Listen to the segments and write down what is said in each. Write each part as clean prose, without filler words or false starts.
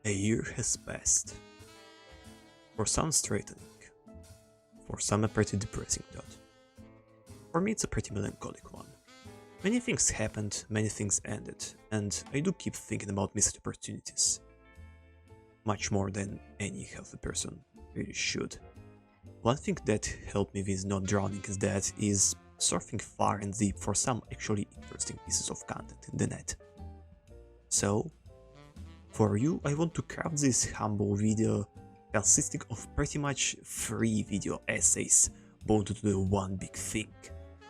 A year has passed. For some straightening, for some a pretty depressing thought. For me it's a pretty melancholic one. Many things happened, many things ended, and I do keep thinking about missed opportunities. Much more than any healthy person really should. One thing that helped me with not drowning is surfing far and deep for some actually interesting pieces of content in the net. So, for you, I want to craft this humble video consisting of pretty much 3 video essays bound to the one big thing,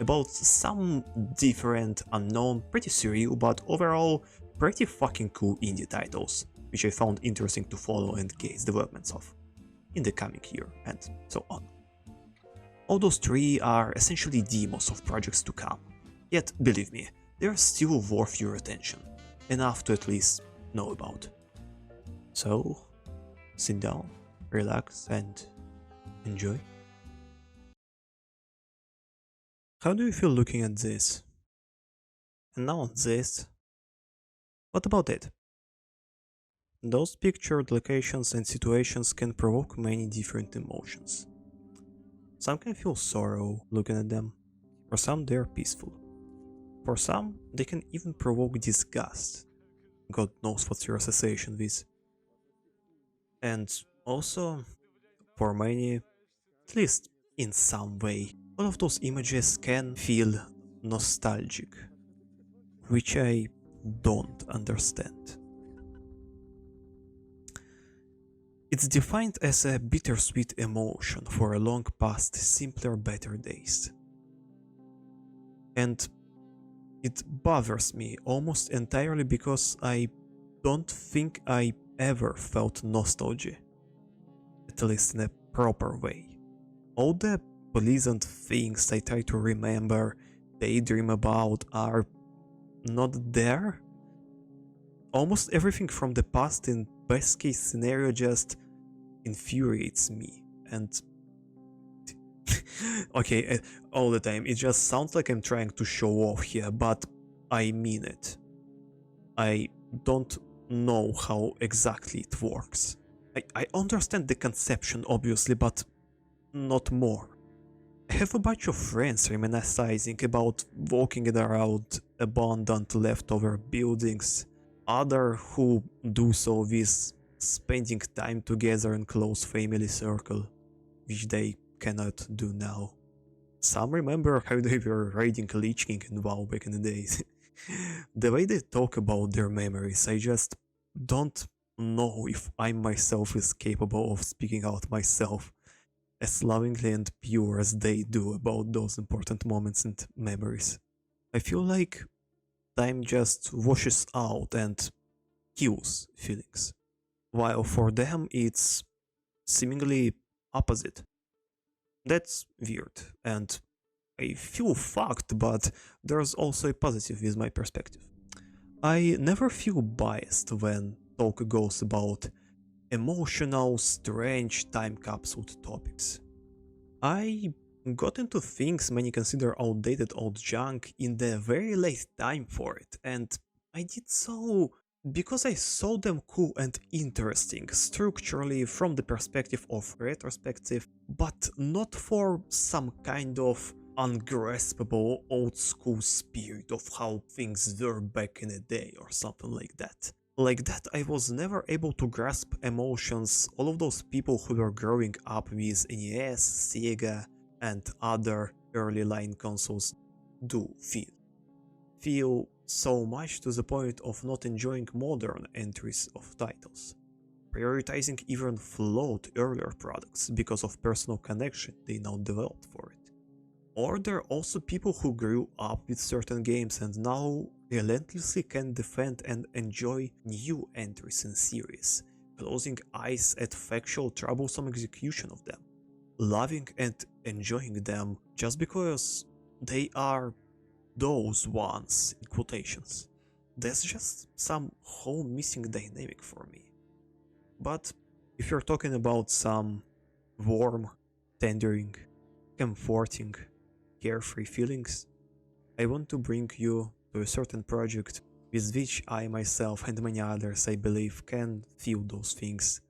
about some different, unknown, pretty surreal, but overall pretty fucking cool indie titles, which I found interesting to follow and gauge developments of in the coming year, and so on. All those 3 are essentially demos of projects to come, yet believe me, they are still worth your attention, enough to at least know about. So, sit down, relax, and enjoy. How do you feel looking at this? And now on this? What about it? Those pictured locations and situations can provoke many different emotions. Some can feel sorrow looking at them, for some they are peaceful. For some, they can even provoke disgust. God knows what's your association with. And also, for many, at least in some way, all of those images can feel nostalgic, which I don't understand. It's defined as a bittersweet emotion for a long past simpler, better days. And it bothers me almost entirely because I don't think I ever felt nostalgia, at least in a proper way. All the pleasant things I try to remember, daydream about are not there. Almost everything from the past in best case scenario just infuriates me, and okay, all the time it just sounds like I'm trying to show off here, but I mean it. I don't know how exactly it works. I understand the conception obviously, but not more. I have a bunch of friends reminiscing about walking around abandoned leftover buildings, other who do so with spending time together in close family circle, which they cannot do now. Some remember how they were raiding Lich King in WoW back in the days. The way they talk about their memories, I just don't know if I myself is capable of speaking out myself as lovingly and pure as they do about those important moments and memories. I feel like time just washes out and kills feelings, while for them it's seemingly opposite. That's weird, and I feel fucked, but there's also a positive with my perspective. I never feel biased when talk goes about emotional, strange time capsule topics. I got into things many consider outdated old junk in the very late time for it, and I did so because I saw them cool and interesting structurally from the perspective of retrospective, but not for some kind of ungraspable old school spirit of how things were back in the day or something like that. Like that, I was never able to grasp emotions all of those people who were growing up with NES, Sega, and other early line consoles do feel. Feel so much to the point of not enjoying modern entries of titles, prioritizing even flawed earlier products because of personal connection they now developed for it. Or there are also people who grew up with certain games and now relentlessly can defend and enjoy new entries in series, closing eyes at factual troublesome execution of them, loving and enjoying them just because they are those ones in quotations. That's just some whole missing dynamic for me. But if you're talking about some warm, tendering, comforting, carefree feelings, I want to bring you to a certain project with which I myself and many others I believe can feel those things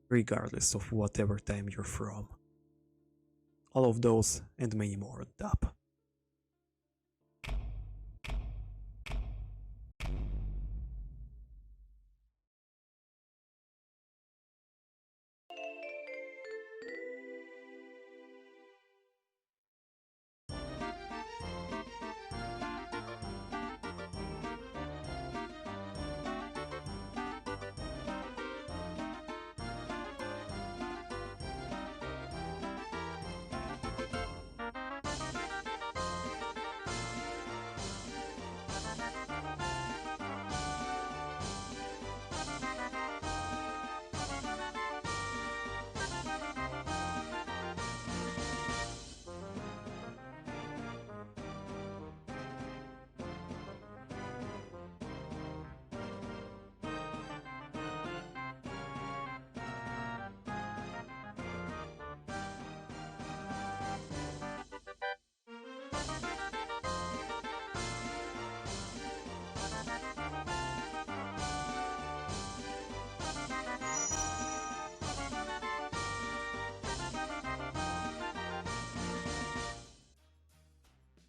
regardless of whatever time you're from. All of those and many more on top.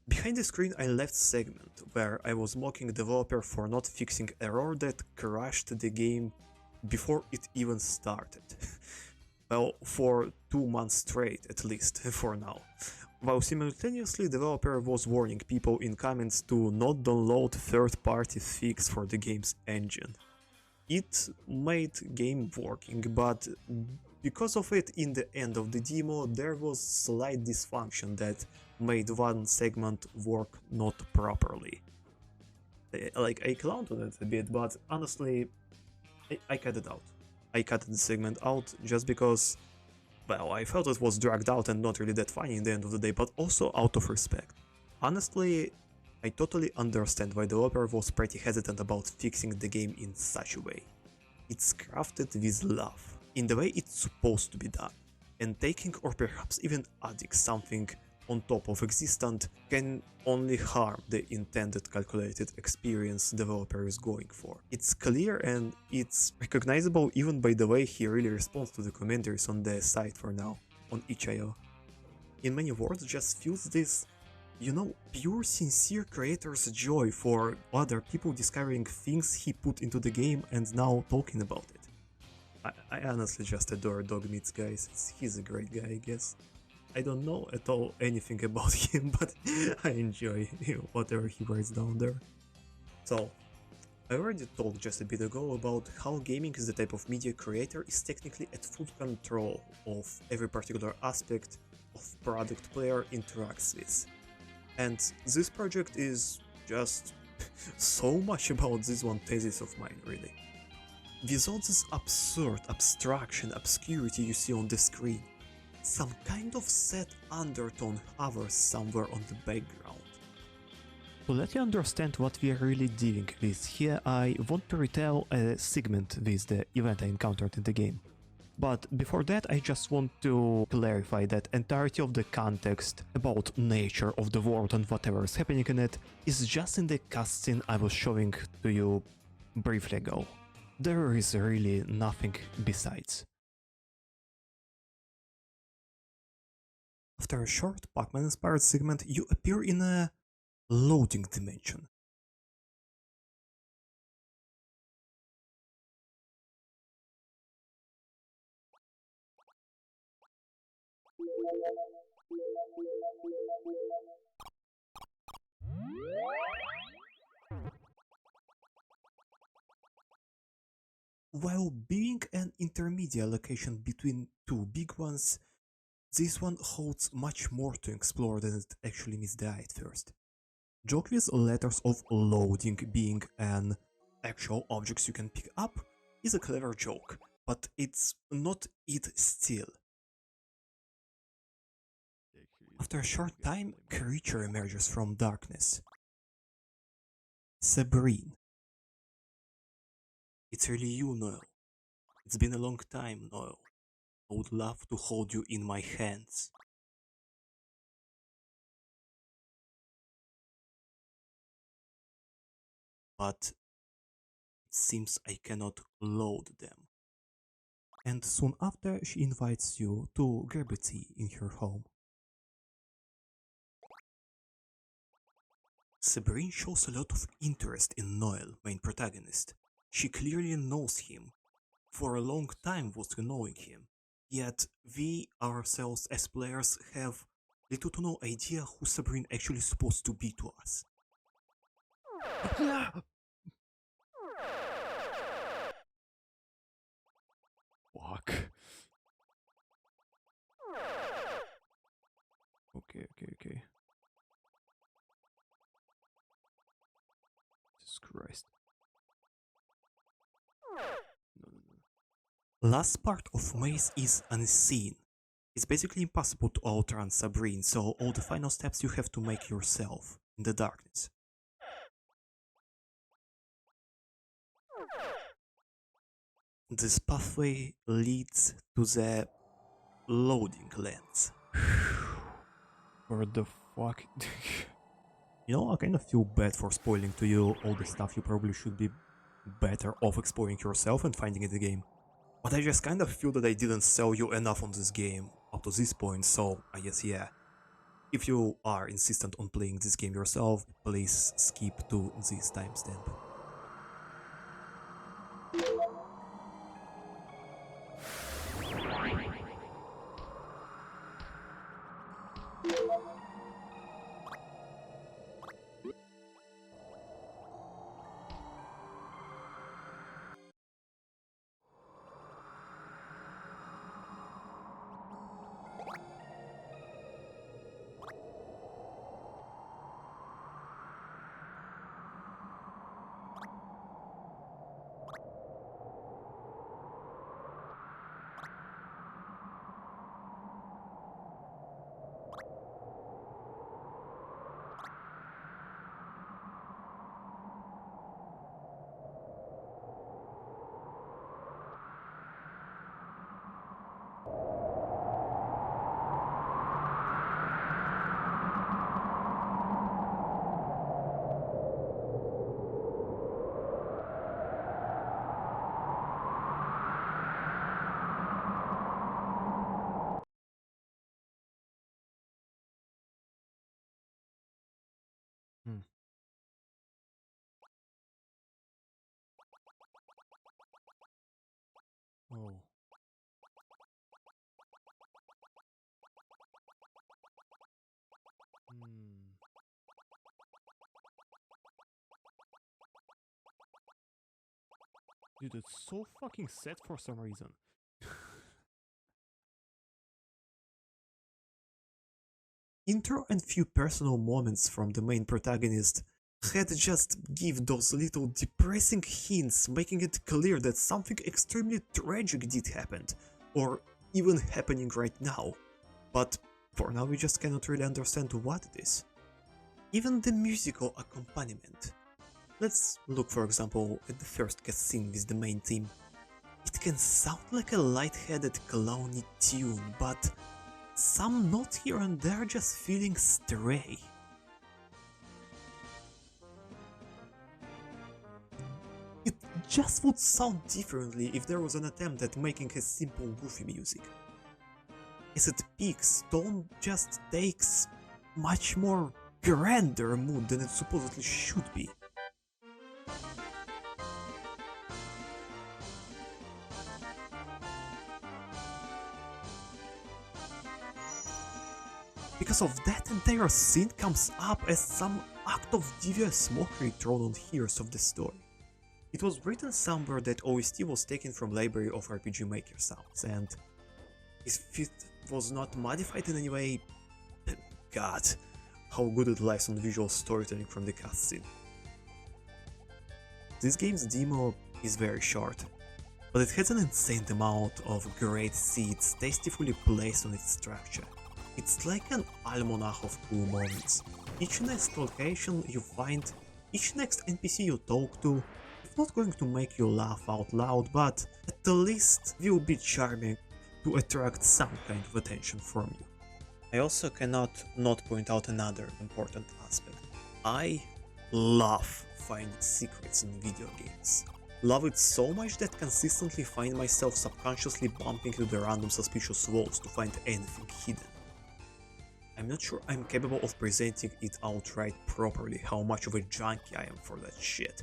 Behind the screen I left segment where I was mocking developer for not fixing error that crashed the game before it even started. Well, for 2 months straight at least, for now. While simultaneously developer was warning people in comments to not download third-party fix for the game's engine. It made game working, but because of it in the end of the demo there was slight dysfunction that made one segment work not properly. Like, I clowned on it a bit, but honestly, I cut it out. I cut the segment out just because, well, I felt it was dragged out and not really that funny in the end of the day, but also out of respect. Honestly, I totally understand why the developer was pretty hesitant about fixing the game in such a way. It's crafted with love, in the way it's supposed to be done, and taking or perhaps even adding something on top of existent can only harm the intended calculated experience developer is going for. It's clear and it's recognizable even by the way he really responds to the commentaries on the site for now, on itch.io. In many words, just feels this, you know, pure sincere creator's joy for other people discovering things he put into the game and now talking about it. I honestly just adore Dog Meats, guys. He's a great guy, I guess. I don't know at all anything about him, but I enjoy whatever he writes down there. So, I already talked just a bit ago about how gaming as the type of media creator is technically at full control of every particular aspect of product player interacts with. And this project is just so much about this one thesis of mine, really. With all this absurd abstraction, obscurity you see on the screen, some kind of sad undertone hovers somewhere on the background. To let you understand what we are really dealing with here, I want to retell a segment with the event I encountered in the game. But before that, I just want to clarify that entirety of the context about nature of the world and whatever is happening in it is just in the cutscene I was showing to you briefly ago. There is really nothing besides. After a short Pac-Man-inspired segment, you appear in a loading dimension. While being an intermediate location between two big ones, this one holds much more to explore than it actually meets the eye at first. Joke with letters of loading being an actual objects you can pick up is a clever joke, but it's not it still. After a short time, a creature emerges from darkness. Sabrine. It's really you, Noel. It's been a long time, Noel. I would love to hold you in my hands. but it seems I cannot load them. And soon after, she invites you to grab a tea in her home. Sabrine shows a lot of interest in Noel, main protagonist. She clearly knows him. For a long time was knowing him. Yet we ourselves as players have little to no idea who Sabrine actually supposed to be to us. Fuck. Okay. Jesus Christ. No. Last part of Maze is unseen. It's basically impossible to outrun Sabrine, so all the final steps you have to make yourself, in the darkness. This pathway leads to the loading lands. What the fuck? You know, I kind of feel bad for spoiling to you all the stuff you probably should be better off exploring yourself and finding in the game. But I just kind of feel that I didn't sell you enough on this game up to this point, so I guess yeah. If you are insistent on playing this game yourself, please skip to this timestamp. Oh. Dude, it's so fucking sad for some reason. Intro and few personal moments from the main protagonist had just give those little depressing hints, making it clear that something extremely tragic did happen, or even happening right now. But for now we just cannot really understand what it is. Even the musical accompaniment. Let's look for example at the first cutscene with the main theme. It can sound like a light-headed clowny tune, but some notes here and there just feeling stray. It just would sound differently if there was an attempt at making a simple goofy music. As it peaks, tone just takes much more grander mood than it supposedly should be. Because of that, entire scene comes up as some act of devious mockery thrown on heroes of the story. It was written somewhere that OST was taken from library of RPG Maker sounds, and if it was not modified in any way, god, how good it lies on visual storytelling from the cutscene. This game's demo is very short, but it has an insane amount of great seeds tastefully placed on its structure. It's like an almanac of cool moments. Each next location you find, each next NPC you talk to, it's not going to make you laugh out loud, but at least will be charming to attract some kind of attention from you. I also cannot not point out another important aspect. I love finding secrets in video games. Love it so much that consistently find myself subconsciously bumping into the random suspicious walls to find anything hidden. I'm not sure I'm capable of presenting it outright properly how much of a junkie I am for that shit.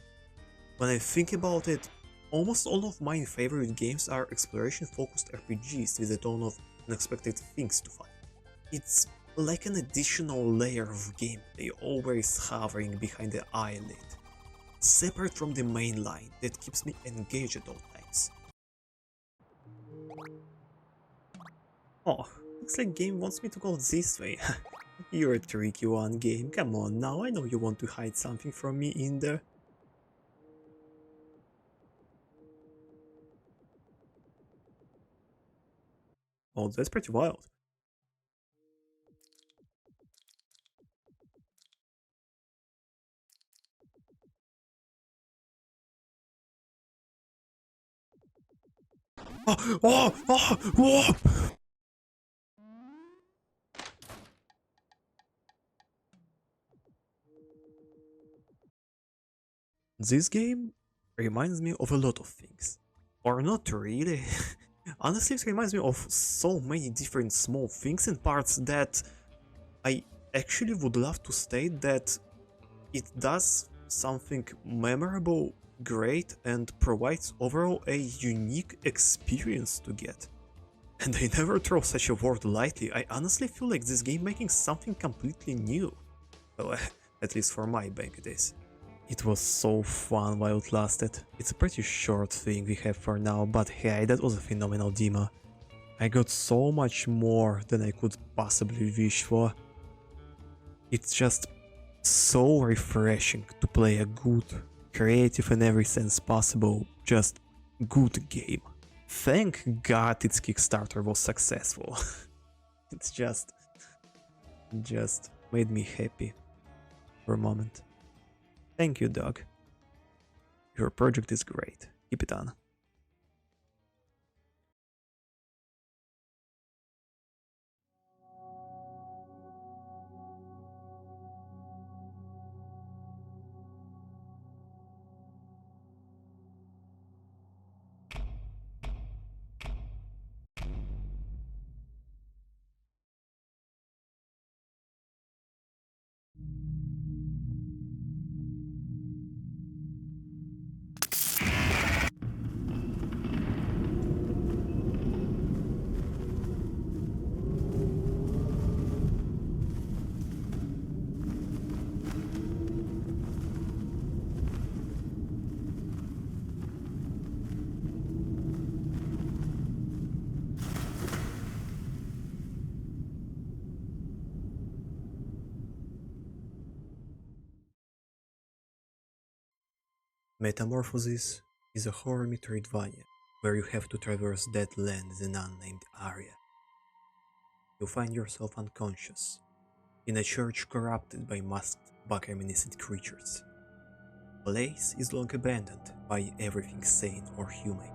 When I think about it, almost all of my favorite games are exploration-focused RPGs with a ton of unexpected things to find. It's like an additional layer of gameplay always hovering behind the eyelid, separate from the main line that keeps me engaged at all times. Oh, looks like game wants me to go this way. You're a tricky one, game. Come on now, I know you want to hide something from me in there. Oh, that's pretty wild. Oh, oh, oh, oh! This game reminds me of a lot of things. Or not really. Honestly, it reminds me of so many different small things and parts that I actually would love to state that it does something memorable, great, and provides overall a unique experience to get. And I never throw such a word lightly. I honestly feel like this game making something completely new. Well, at least for my bank it is. It was so fun while it lasted. It's a pretty short thing we have for now, but hey, that was a phenomenal demo. I got so much more than I could possibly wish for. It's just so refreshing to play a good, creative in every sense possible, just good game. Thank God its Kickstarter was successful. It's just made me happy for a moment. Thank you, dog. Your project is great. Keep it on. Metamorphosis is a horror metroidvania where you have to traverse dead land in an unnamed area. You find yourself unconscious in a church corrupted by masked bioluminescent creatures. The place is long abandoned by everything sane or human,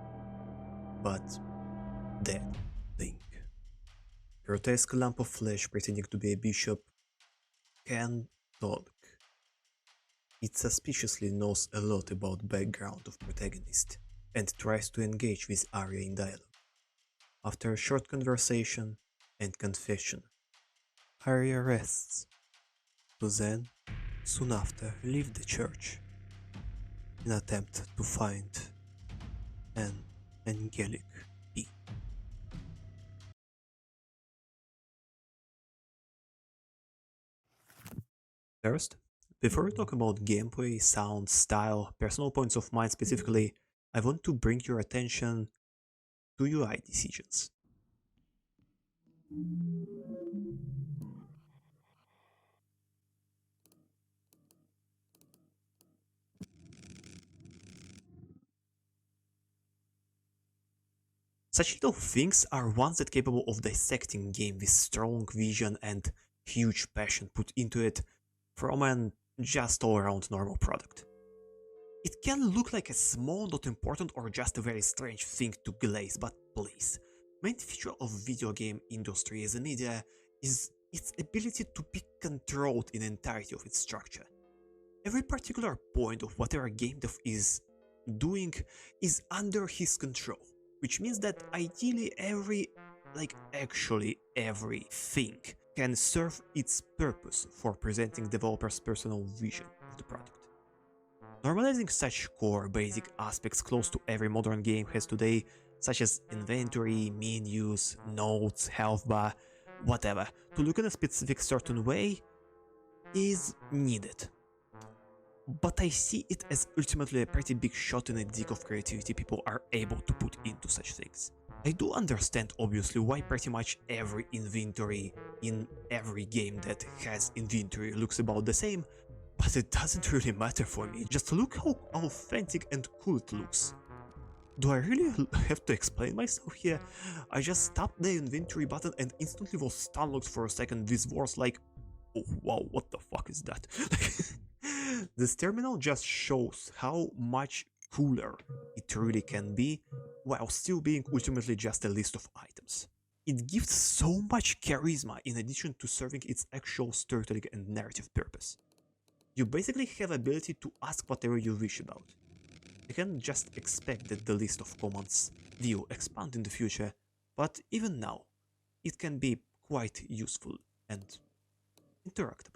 but dead thing. Grotesque lump of flesh pretending to be a bishop can talk. It suspiciously knows a lot about background of protagonist and tries to engage with Arya in dialogue. After a short conversation and confession, Arya rests, to then, soon after, leave the church in attempt to find an angelic being. First, before we talk about gameplay, sound, style, personal points of mine specifically, I want to bring your attention to UI decisions. Such little things are ones that capable of dissecting game with strong vision and huge passion put into it from an just all-around normal product. It can look like a small, not important, or just a very strange thing to glaze, but please, main feature of video game industry as a media is its ability to be controlled in the entirety of its structure. Every particular point of whatever game dev is doing is under his control, which means that ideally actually everything can serve its purpose for presenting developers' personal vision of the product. Normalizing such core basic aspects close to every modern game has today, such as inventory, menus, notes, health bar, whatever, to look in a specific certain way is needed. But I see it as ultimately a pretty big shot in the dick of creativity people are able to put into such things. I do understand obviously why pretty much every inventory in every game that has inventory looks about the same, but it doesn't really matter for me, just look how authentic and cool it looks. Do I really have to explain myself here? I just tapped the inventory button and instantly was stunlocked for a second with words like, oh wow, what the fuck is that? This terminal just shows how much cooler it really can be while still being ultimately just a list of items. It gives so much charisma in addition to serving its actual storytelling and narrative purpose. You basically have ability to ask whatever you wish about. You can just expect that the list of commands will expand in the future, but even now, it can be quite useful and interactable.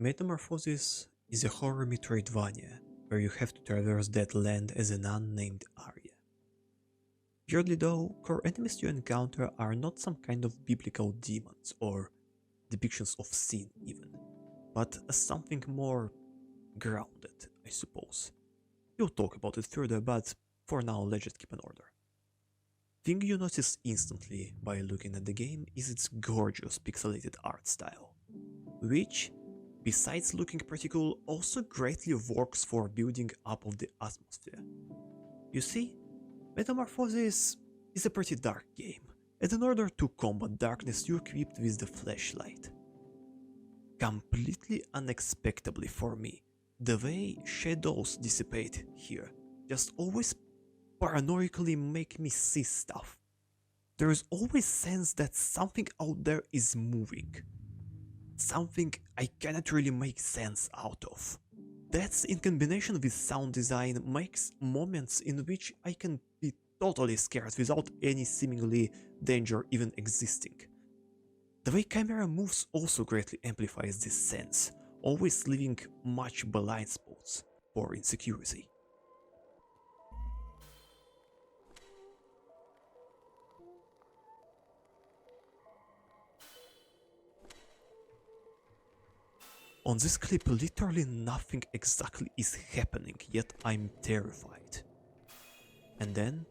Metamorphosis is a horror metroidvania where you have to traverse that land as an unnamed area. Weirdly though, core enemies you encounter are not some kind of biblical demons or depictions of sin even, but as something more grounded, I suppose. We'll talk about it further, but for now let's just keep an order. Thing you notice instantly by looking at the game is its gorgeous pixelated art style, which, besides looking pretty cool, also greatly works for building up of the atmosphere. You see, Metamorphosis is a pretty dark game, and in order to combat darkness you're equipped with the flashlight. Completely unexpectedly for me, the way shadows dissipate here just always paranoically make me see stuff. There is always sense that something out there is moving. Something I cannot really make sense out of. That in combination with sound design makes moments in which I can be totally scared without any seemingly danger even existing. The way camera moves also greatly amplifies this sense, always leaving much blind spots for insecurity. On this clip literally nothing exactly is happening, yet I'm terrified. And then...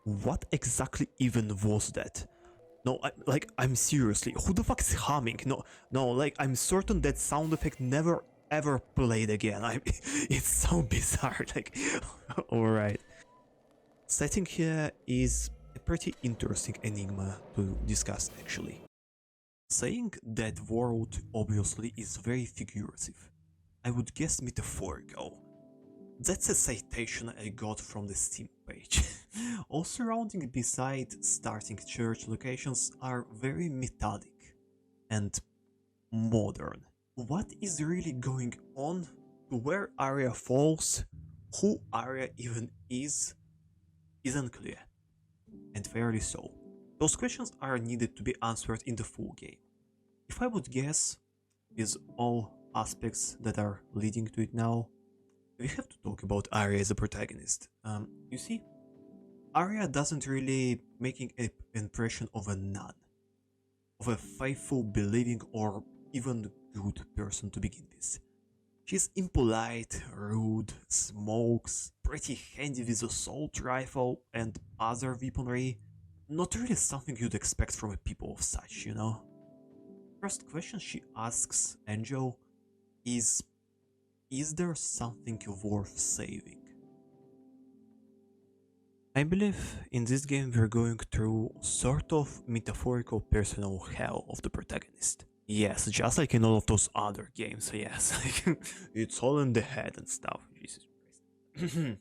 what exactly even was that? No, I'm seriously, who the fuck is humming? No, like, I'm certain that sound effect never ever played again. It's so bizarre, like, alright. Setting here is a pretty interesting enigma to discuss actually. Saying that world obviously is very figurative. I would guess metaphorical. That's a citation I got from the Steam page. All surrounding beside starting church locations are very methodic and modern. What is really going on? Where Aria falls? Who Aria even is? Isn't clear. And fairly so. Those questions are needed to be answered in the full game. If I would guess, with all aspects that are leading to it now, we have to talk about Arya as a protagonist. You see, Arya doesn't really making an impression of a nun, of a faithful, believing, or even good person to begin with. She's impolite, rude, smokes, pretty handy with assault rifle and other weaponry. Not really something you'd expect from a people of such, you know? First question she asks Angel is there something worth saving? I believe in this game we're going through sort of metaphorical personal hell of the protagonist. Yes, just like in all of those other games, yes. It's all in the head and stuff. Jesus Christ.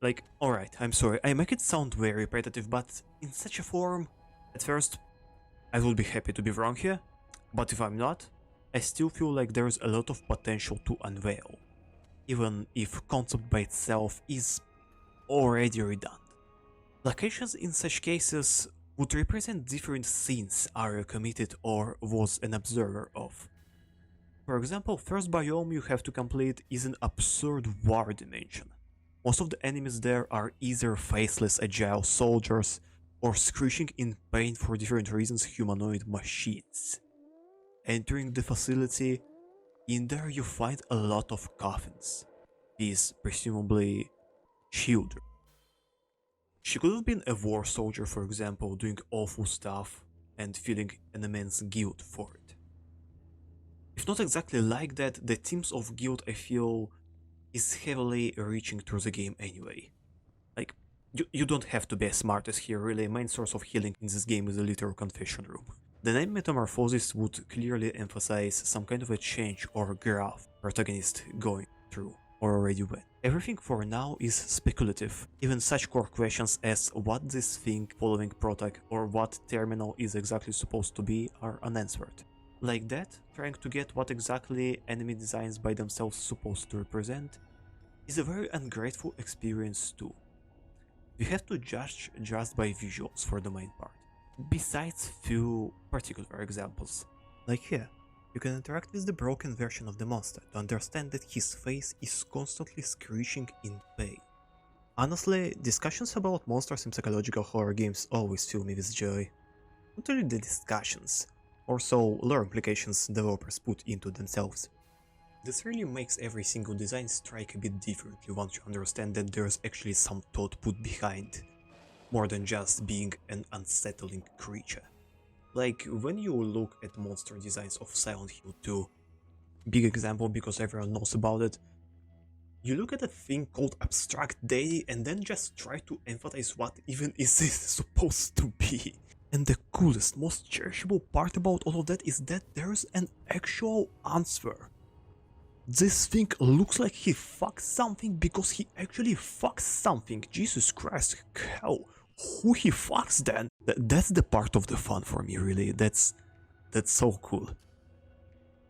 Like, alright, I'm sorry, I make it sound very repetitive, but in such a form, at first, I will be happy to be wrong here, but if I'm not, I still feel like there's a lot of potential to unveil, even if concept by itself is already redundant. Locations in such cases would represent different scenes Arya committed or was an observer of. For example, first biome you have to complete is an absurd war dimension. Most of the enemies there are either faceless agile soldiers or screeching in pain for different reasons humanoid machines. Entering the facility, in there you find a lot of coffins, these presumably children. She could have been a war soldier, for example, doing awful stuff and feeling an immense guilt for it. If not exactly like that, the themes of guilt I feel is heavily reaching through the game anyway. Like, you don't have to be as smart as here, really. Main source of healing in this game is a literal confession room. The name Metamorphosis would clearly emphasize some kind of a change or growth protagonist going through or already went. Everything for now is speculative. Even such core questions as what this thing following Protag or what terminal is exactly supposed to be are unanswered. Like that, trying to get what exactly enemy designs by themselves supposed to represent is a very ungrateful experience too. You have to judge just by visuals for the main part. Besides few particular examples. Like here, you can interact with the broken version of the monster to understand that his face is constantly screeching in pain. Honestly, discussions about monsters in psychological horror games always fill me with joy. Not only the discussions, also lore implications developers put into themselves. This really makes every single design strike a bit differently once you understand that there's actually some thought put behind, more than just being an unsettling creature. Like, when you look at monster designs of Silent Hill 2, big example because everyone knows about it, you look at a thing called abstract deity and then just try to emphasize what even is this supposed to be. And the coolest, most cherishable part about all of that is that there's an actual answer. This thing looks like he fucks something because he actually fucks something. Jesus Christ, hell, who he fucks then? That's the part of the fun for me, really. That's so cool.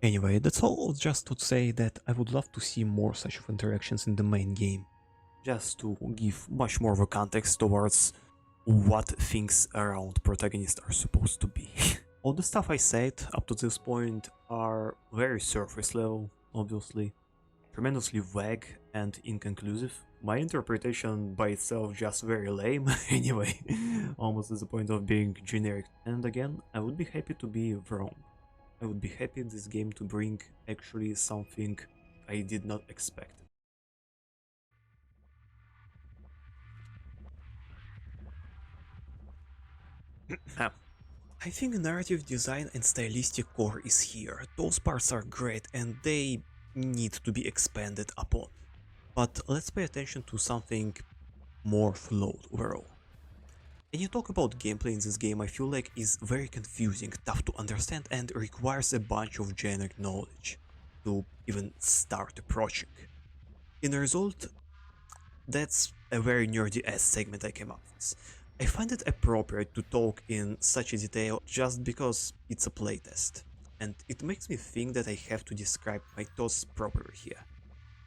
Anyway, that's all just to say that I would love to see more such of interactions in the main game. Just to give much more of a context towards what things around protagonist are supposed to be. All the stuff I said up to this point are very surface level, obviously, tremendously vague and inconclusive. My interpretation by itself just very lame, anyway, almost to the point of being generic. And again, I would be happy to be wrong. I would be happy this game to bring actually something I did not expect. I think narrative design and stylistic core is here. Those parts are great and they need to be expanded upon. But let's pay attention to something more flawed overall. When you talk about gameplay in this game, I feel like is very confusing, tough to understand and requires a bunch of generic knowledge to even start approaching. In the result, that's a very nerdy ass segment I came up with. I find it appropriate to talk in such a detail just because it's a playtest, and it makes me think that I have to describe my thoughts properly here.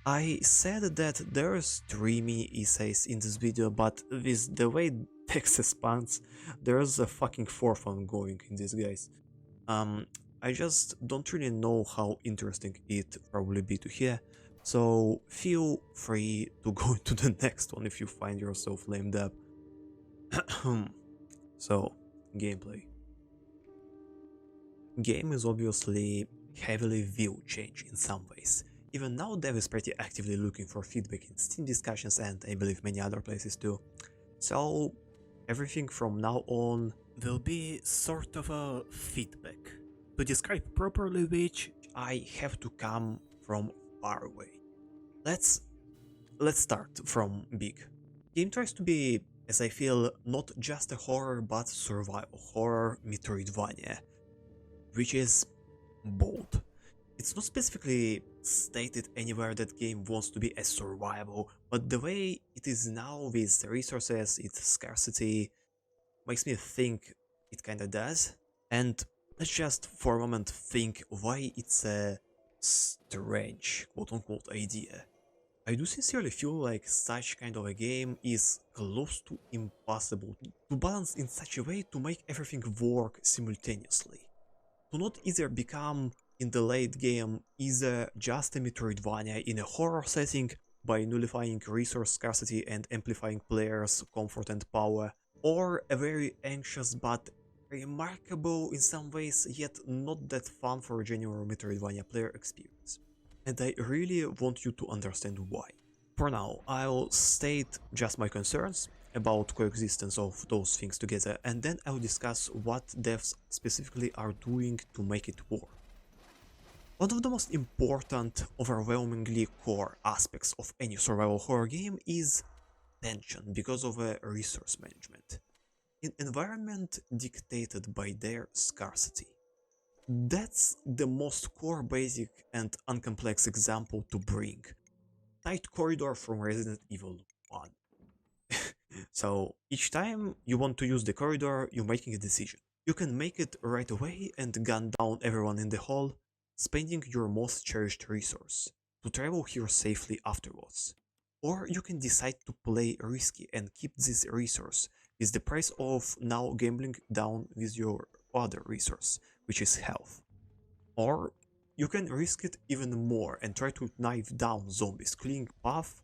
I said that there's 3 mini essays in this video, but with the way text expands, there's a fucking 4th one going in this, guys. I just don't really know how interesting it probably be to hear, so feel free to go into the next one if you find yourself lamed up. So, gameplay. Game is obviously heavily view change in some ways. Even now, Dev is pretty actively looking for feedback in Steam discussions and I believe many other places too. So everything from now on will be sort of a feedback. To describe properly which, I have to come from far away. Let's start from big. Game tries to be, as I feel, not just a horror but survival horror metroidvania, which is bold. It's not specifically stated anywhere that game wants to be a survival, but the way it is now with the resources, its scarcity, makes me think it kinda does. And let's just for a moment think why it's a strange quote-unquote idea. I do sincerely feel like such kind of a game is close to impossible to balance in such a way to make everything work simultaneously. To not either become in the late game either just a metroidvania in a horror setting by nullifying resource scarcity and amplifying players' comfort and power, or a very anxious but remarkable in some ways yet not that fun for a genuine metroidvania player experience. And I really want you to understand why. For now, I'll state just my concerns about coexistence of those things together, and then I'll discuss what devs specifically are doing to make it work. One of the most important, overwhelmingly core aspects of any survival horror game is tension because of a resource management. An environment dictated by their scarcity. That's the most core, basic, and uncomplex example to bring. Tight corridor from Resident Evil 1. So each time you want to use the corridor, you're making a decision. You can make it right away and gun down everyone in the hall, spending your most cherished resource to travel here safely afterwards. Or you can decide to play risky and keep this resource with the price of now gambling down with your other resource, which is health. Or you can risk it even more and try to knife down zombies, clearing path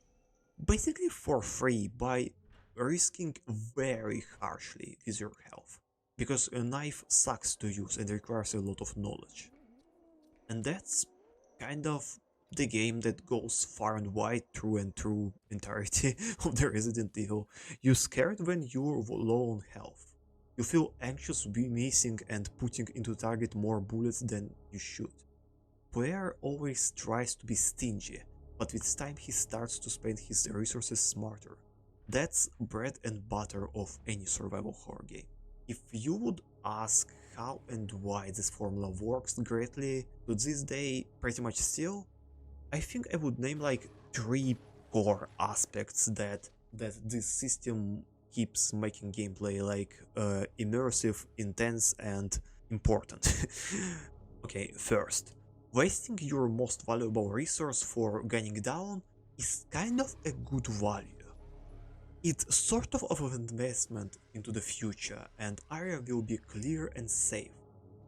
basically for free by risking very harshly with your health, because a knife sucks to use and requires a lot of knowledge. And that's kind of the game that goes far and wide through and through entirety of the Resident Evil. You're scared when you're low on health. You feel anxious to be missing and putting into target more bullets than you should. Player always tries to be stingy, but with time he starts to spend his resources smarter. That's bread and butter of any survival horror game. If you would ask how and why this formula works greatly to this day pretty much still, I think I would name like 3 core aspects that this system keeps making gameplay like immersive, intense, and important. Okay, first, wasting your most valuable resource for gunning down is kind of a good value. It's sort of an investment into the future, and area will be clear and safe.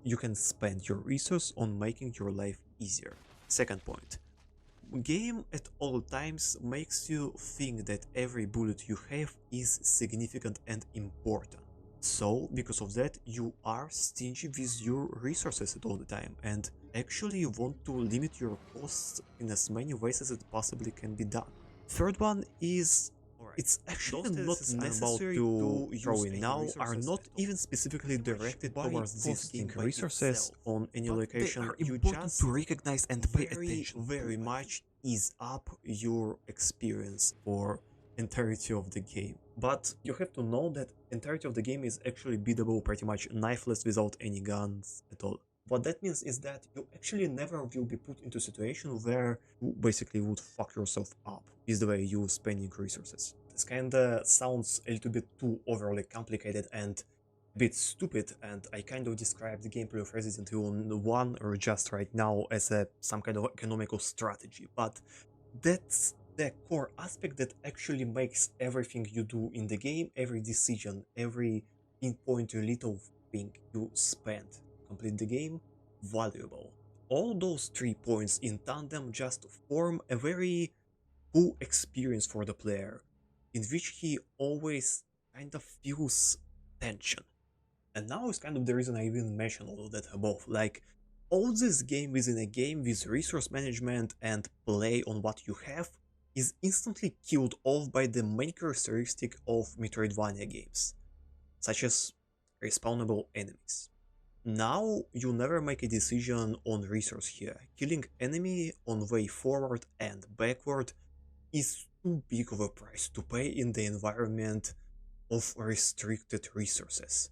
You can spend your resource on making your life easier. Second point, game at all times makes you think that every bullet you have is significant and important. So, because of that, you are stingy with your resources at all the time, and actually want to limit your costs in as many ways as it possibly can be done. Third one is, it's actually not necessary to throw in now, are not even specifically directed towards costing resources on any location. You just to recognize and pay attention very much ease up your experience for entirety of the game. But you have to know that entirety of the game is actually beatable pretty much knifeless without any guns at all. What that means is that you actually never will be put into a situation where you basically would fuck yourself up, is the way you spending resources. This kinda sounds a little bit too overly complicated and a bit stupid, and I kind of describe the gameplay of Resident Evil 1 or just right now as some kind of economical strategy, but that's the core aspect that actually makes everything you do in the game, every decision, every pinpoint little thing you spend to complete the game, valuable. All those 3 points in tandem just form a very cool experience for the player, in which he always kind of feels tension. And now is kind of the reason I even mentioned all of that above, like All this game within a game with resource management and play on what you have is instantly killed off by the main characteristic of metroidvania games, such as respawnable enemies. Now you never make a decision on resource here. Killing enemy on way forward and backward is too big of a price to pay in the environment of restricted resources.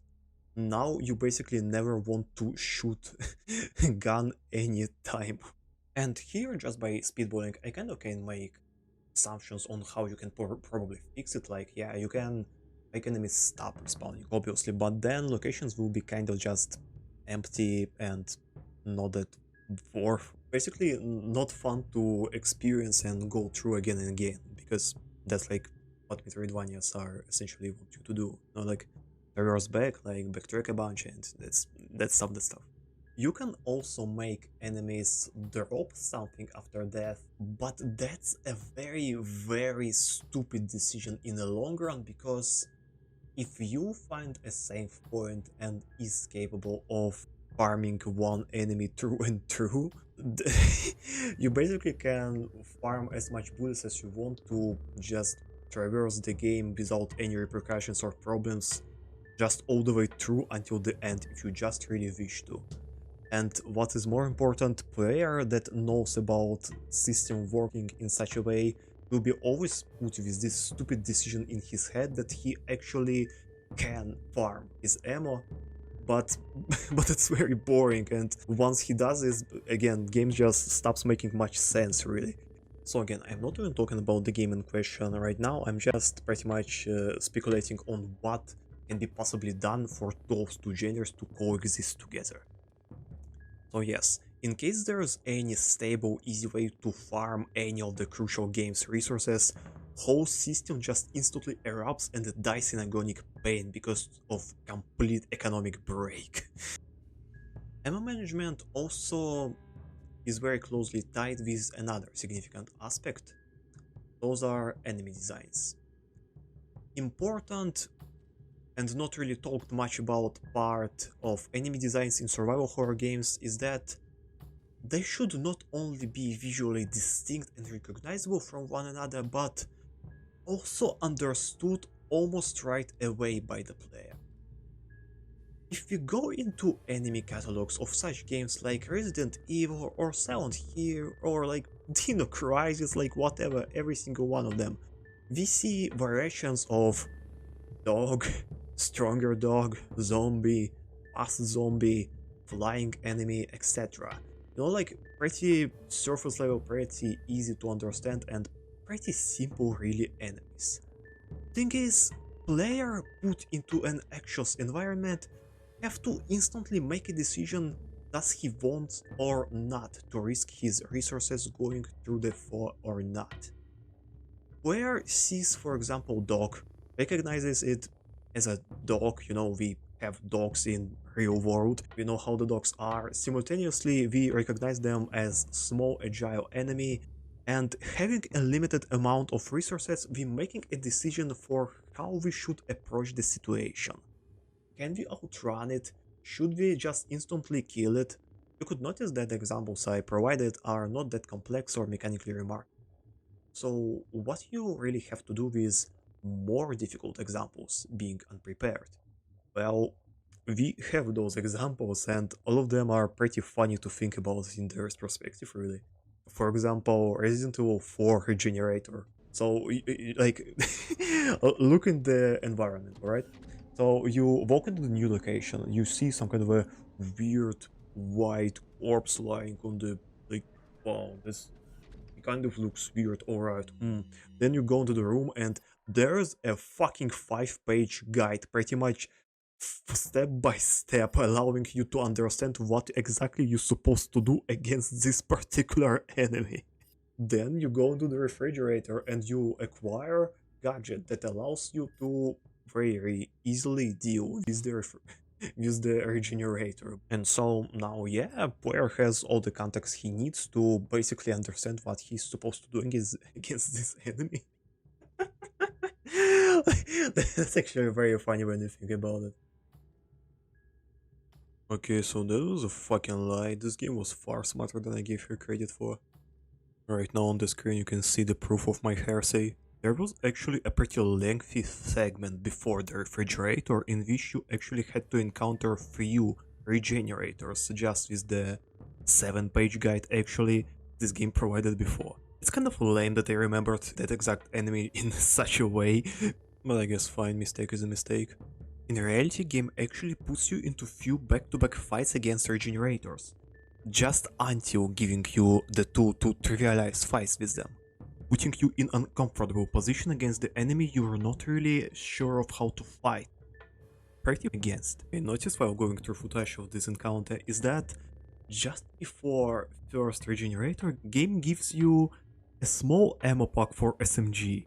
Now you basically never want to shoot gun any time. And here, just by speedballing, I kind of can make assumptions on how you can probably fix it. Like, yeah, you can make enemies stop respawning, obviously, but then locations will be kind of just empty and not that worth. Basically, not fun to experience and go through again and again, because that's like what Metroidvanias are essentially want you to do. Not like reverse back, like backtrack a bunch, and that's some of the stuff. You can also make enemies drop something after death, but that's a very stupid decision in the long run, because if you find a save point and is capable of farming one enemy through and through, you basically can farm as much bullets as you want to just traverse the game without any repercussions or problems, just all the way through until the end if you just really wish to. And what is more important, player that knows about system working in such a way will be always put with this stupid decision in his head that he actually can farm his ammo, but but it's very boring, and once he does this, again, game just stops making much sense, really. So again, I'm not even talking about the game in question right now, I'm just pretty much speculating on what can be possibly done for those two genres to coexist together. So yes, in case there's any stable, easy way to farm any of the crucial game's resources, whole system just instantly erupts and dies in agonic pain because of complete economic break. Ammo management also is very closely tied with another significant aspect. Those are enemy designs. Important and not really talked much about part of enemy designs in survival horror games is that they should not only be visually distinct and recognizable from one another, but also understood almost right away by the player. If we go into enemy catalogs of such games like Resident Evil or Silent Hill or like Dino Crisis, like whatever, every single one of them, we see variations of dog, stronger dog, zombie, fast zombie, flying enemy, etc. You know, like pretty surface level, pretty easy to understand and pretty simple really enemies. Thing is, player put into an anxious environment have to instantly make a decision, does he want or not to risk his resources going through the fog or not. Player sees, for example, dog, recognizes it as a dog, you know, we have dogs in real world, we know how the dogs are, simultaneously we recognize them as small agile enemy, and having a limited amount of resources, we making a decision for how we should approach the situation. Can we outrun it? Should we just instantly kill it? You could notice that the examples I provided are not that complex or mechanically remarkable. So what you really have to do with more difficult examples being unprepared? Well, we have those examples and all of them are pretty funny to think about in their perspective, really. For example, Resident Evil 4 Regenerator. So, like, look in the environment, alright? So you walk into the new location, you see some kind of a weird white corpse lying on the, like, wow, this kind of looks weird, alright. Then you go into the room and there's a fucking 5-page guide, pretty much step by step, allowing you to understand what exactly you're supposed to do against this particular enemy. Then you go into the refrigerator and you acquire gadget that allows you to very easily deal with the with the regenerator. And so now, yeah, player has all the context he needs to basically understand what he's supposed to do against this enemy. That's actually very funny when you think about it. Okay, so that was a fucking lie. This game was far smarter than I gave her credit for. Right now on the screen you can see the proof of my hearsay. There was actually a pretty lengthy segment before the refrigerator in which you actually had to encounter few regenerators just with the 7-page guide actually this game provided before. It's kind of lame that I remembered that exact enemy in such a way, but I guess fine, mistake is a mistake. In reality, game actually puts you into few back-to-back fights against regenerators, just until giving you the tool to trivialize fights with them, putting you in an uncomfortable position against the enemy you are not really sure of how to fight pretty against. I noticed while going through footage of this encounter is that just before first regenerator, game gives you a small ammo pack for SMG,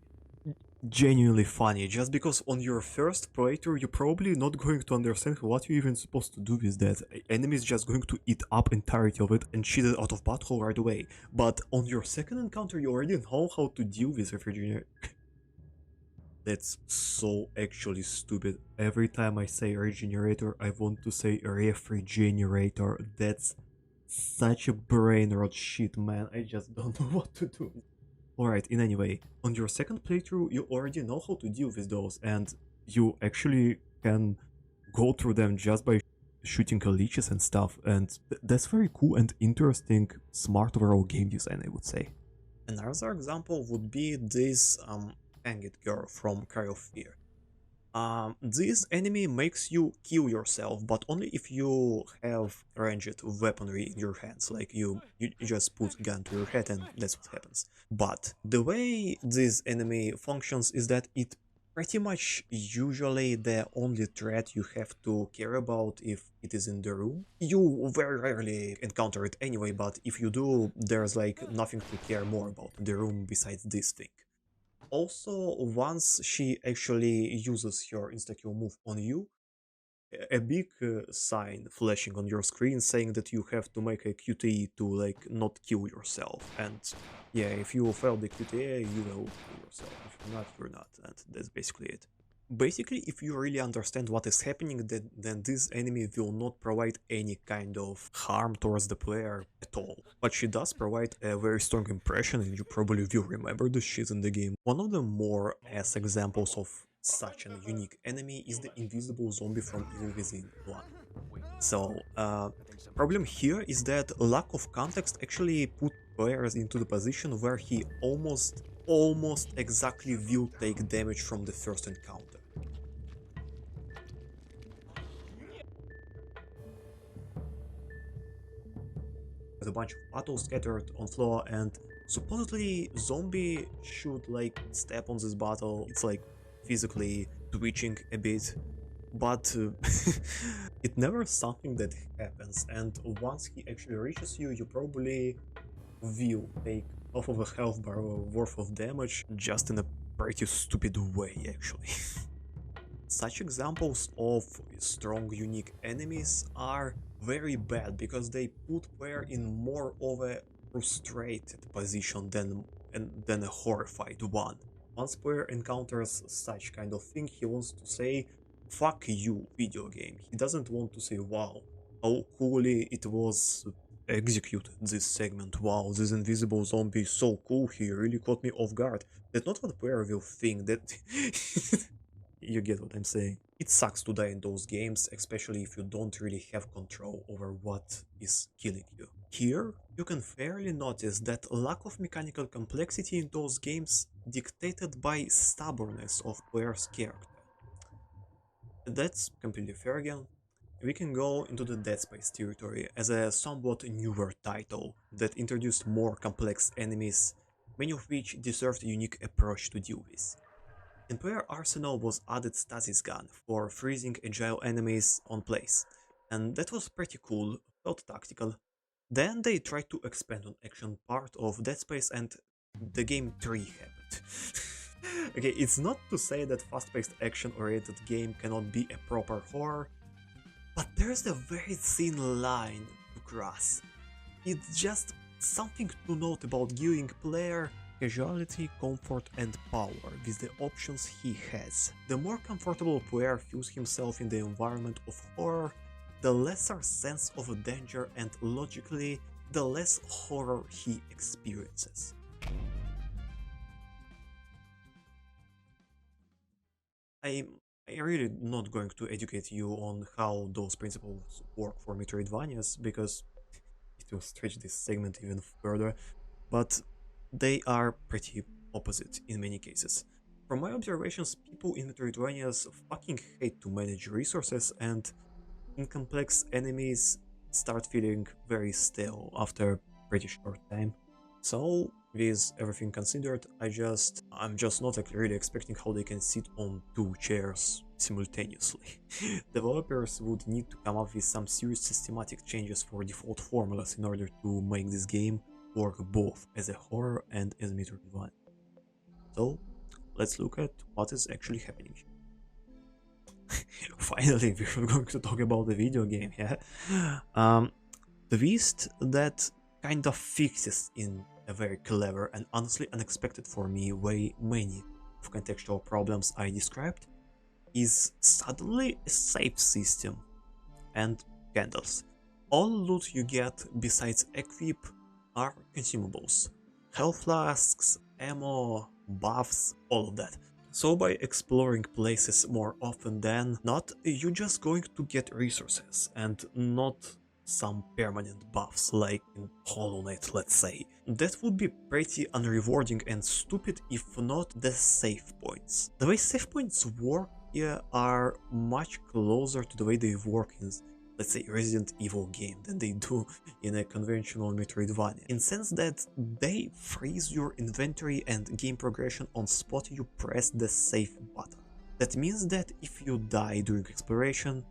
genuinely funny, just because on your first playthrough you're probably not going to understand what you're even supposed to do with that. Enemy is just going to eat up entirety of it and cheat it out of battle right away. But on your second encounter you already know how to deal with refrigerator. That's so actually stupid. Every time I say regenerator, I want to say refrigerator. That's such a brain rot shit, man. I just don't know what to do. Alright, in any way, on your second playthrough, you already know how to deal with those, and you actually can go through them just by shooting leeches and stuff, and that's very cool and interesting, smart overall game design, I would say. Another example would be this hanged girl from Cry of Fear. This enemy makes you kill yourself, but only if you have ranged weaponry in your hands, like you just put gun to your head and that's what happens. But the way this enemy functions is that it pretty much usually the only threat you have to care about if it is in the room. You very rarely encounter it anyway, but if you do, there's like nothing to care more about in the room besides this thing. Also, once she actually uses her insta-kill move on you, a big sign flashing on your screen saying that you have to make a QTE to like not kill yourself. And yeah, if you fail the QTE, you will kill yourself. If you're not, you're not. And that's basically it. Basically, if you really understand what is happening, then this enemy will not provide any kind of harm towards the player at all. But she does provide a very strong impression, and you probably will remember the shit in the game. One of the more ass examples of such a unique enemy is the invisible zombie from Evil Within 1. So, problem here is that lack of context actually put players into the position where he almost exactly will take damage from the first encounter. With a bunch of bottles scattered on floor, and supposedly zombie should like step on this bottle. It's like physically twitching a bit, but it never something that happens, and once he actually reaches you, you probably will take half of a health bar worth of damage just in a pretty stupid way actually. Such examples of strong unique enemies are very bad because they put player in more of a frustrated position than a horrified one. Once player encounters such kind of thing, he wants to say, fuck you, video game. He doesn't want to say, wow, how coolly it was executed this segment, wow, this invisible zombie is so cool, he really caught me off guard. That's not what player will think, that you get what I'm saying. It sucks to die in those games, especially if you don't really have control over what is killing you. Here, you can fairly notice that lack of mechanical complexity in those games dictated by stubbornness of player's character. That's completely fair again. We can go into the Dead Space territory as a somewhat newer title that introduced more complex enemies, many of which deserved a unique approach to deal with. In player arsenal was added stasis gun for freezing agile enemies on place, and that was pretty cool, felt tactical. Then they tried to expand on action part of Dead Space and the game 3 happened. Okay, it's not to say that fast-paced action-oriented game cannot be a proper horror, but there's a very thin line to cross. It's just something to note about giving player casualty, comfort and power with the options he has. The more comfortable player feels himself in the environment of horror, the lesser sense of danger and logically, the less horror he experiences. I'm really not going to educate you on how those principles work for metroidvanias because it will stretch this segment even further, but they are pretty opposite in many cases. From my observations, people in metroidvanias fucking hate to manage resources, and in complex enemies start feeling very stale after a pretty short time. So, with everything considered, I'm just not really expecting how they can sit on two chairs simultaneously. Developers would need to come up with some serious systematic changes for default formulas in order to make this game work both as a horror and as a Metroidvania. So, let's look at what is actually happening. Finally, we're going to talk about the video game, yeah? The twist that kind of fixes in a very clever and honestly unexpected for me way many of contextual problems I described is suddenly a save system and candles. All loot you get besides equip are consumables. Health flasks, ammo, buffs, all of that. So by exploring places more often than not, you're just going to get resources and not some permanent buffs like in Hollow Knight, let's say. That would be pretty unrewarding and stupid if not the save points. The way save points work here are much closer to the way they work in, let's say, Resident Evil game than they do in a conventional Metroidvania, in sense that they freeze your inventory and game progression on spot you press the save button. That means that if you die during exploration,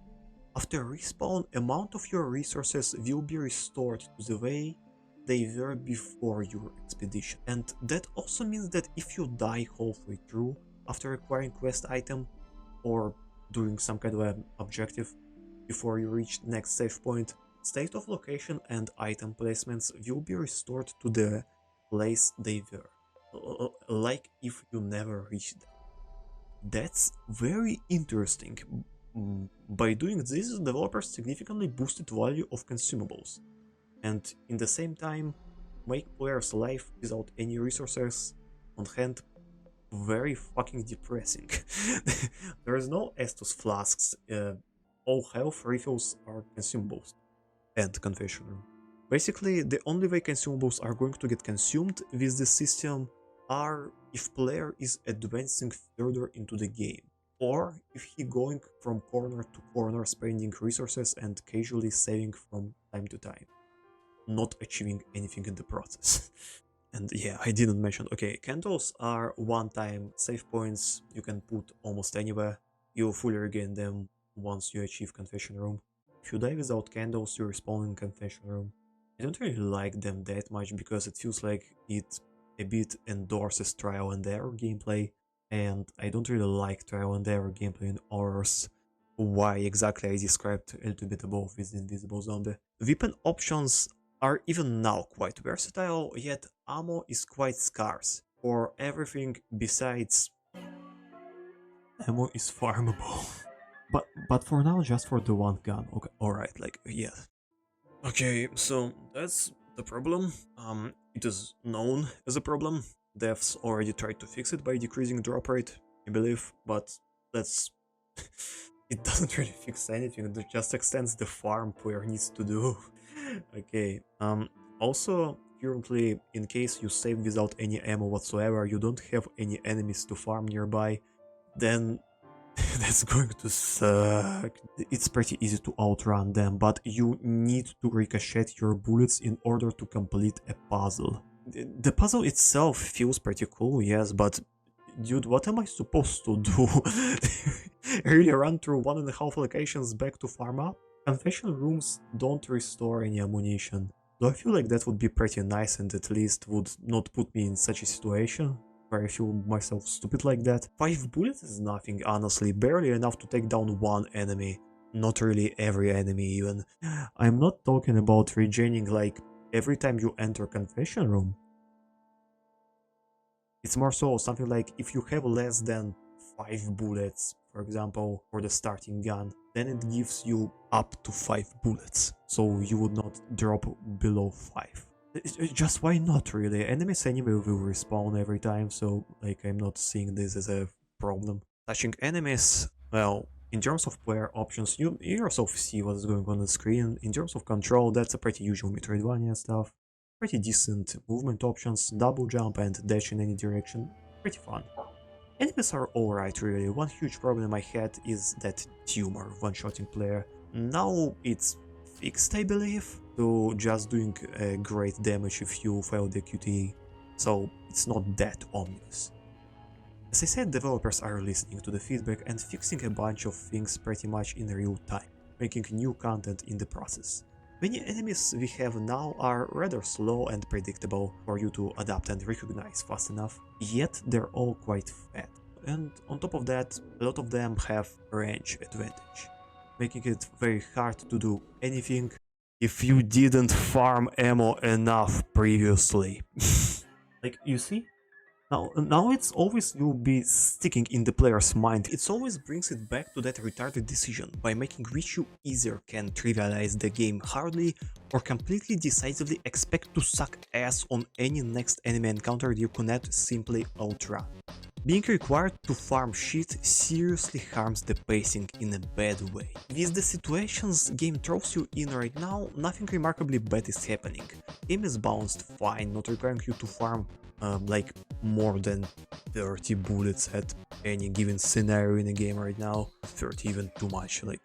after respawn, amount of your resources will be restored to the way they were before your expedition. And that also means that if you die halfway through after acquiring quest item or doing some kind of an objective before you reach next save point, state of location and item placements will be restored to the place they were, like if you never reached them. That's very interesting. By doing this, developers significantly boosted value of consumables, and in the same time make players' life without any resources on hand very fucking depressing. There is no Estus flasks, all health refills are consumables, and confession room. Basically, the only way consumables are going to get consumed with this system are if player is advancing further into the game, or if he going from corner to corner spending resources and casually saving from time to time, not achieving anything in the process. And yeah, I didn't mention, okay, candles are one-time save points you can put almost anywhere. You fully regain them once you achieve confession room. If you die without candles, you respawn in confession room. I don't really like them that much because it feels like it a bit endorses trial and error gameplay, and I don't really like trial and error gameplay in horrors. Why exactly I described a little bit above with Invisible Zombie. Weapon options are even now quite versatile, yet ammo is quite scarce. For everything besides ammo is farmable. but for now, just for the one gun. Okay, alright, like, yeah. Okay, so that's the problem. It is known as a problem. Devs already tried to fix it by decreasing drop rate, I believe, but that's... it doesn't really fix anything, it just extends the farm player needs to do. Okay, also, currently, in case you save without any ammo whatsoever, you don't have any enemies to farm nearby, then that's going to suck. It's pretty easy to outrun them, but you need to ricochet your bullets in order to complete a puzzle. The puzzle itself feels pretty cool, yes, but dude, what am I supposed to do? Really run through 1.5 locations back to farm up? Confession rooms don't restore any ammunition. Though I feel like that would be pretty nice and at least would not put me in such a situation where I feel myself stupid like that. 5 bullets is nothing, honestly, barely enough to take down one enemy. Not really every enemy even. I'm not talking about regaining like every time you enter confession room. It's more so something like if you have less than 5 bullets, for example, for the starting gun, then it gives you up to 5 bullets, so you would not drop below 5. Just why not, really? Enemies anyway will respawn every time, so like I'm not seeing this as a problem. Touching enemies, well, in terms of player options, you yourself see what is going on the screen. In terms of control, that's a pretty usual metroidvania stuff. Pretty decent movement options, double jump and dash in any direction. Pretty fun. Enemies are alright, really. One huge problem I had is that tumor one-shotting player. Now it's fixed, I believe, to just doing great damage if you fail the QTE, so it's not that obvious. As I said, developers are listening to the feedback and fixing a bunch of things pretty much in real time, making new content in the process. Many enemies we have now are rather slow and predictable for you to adapt and recognize fast enough, yet they're all quite fat. And on top of that, a lot of them have range advantage, making it very hard to do anything if you didn't farm ammo enough previously. Like, you see? Now it's always will be sticking in the player's mind. It always brings it back to that retarded decision, by making which you either can trivialize the game hardly or completely decisively expect to suck ass on any next enemy encounter you cannot simply outrun. Being required to farm shit seriously harms the pacing in a bad way. With the situations game throws you in right now, nothing remarkably bad is happening. Game is balanced fine, not requiring you to farm like more than 30 bullets at any given scenario in a game right now. 30 even too much, like.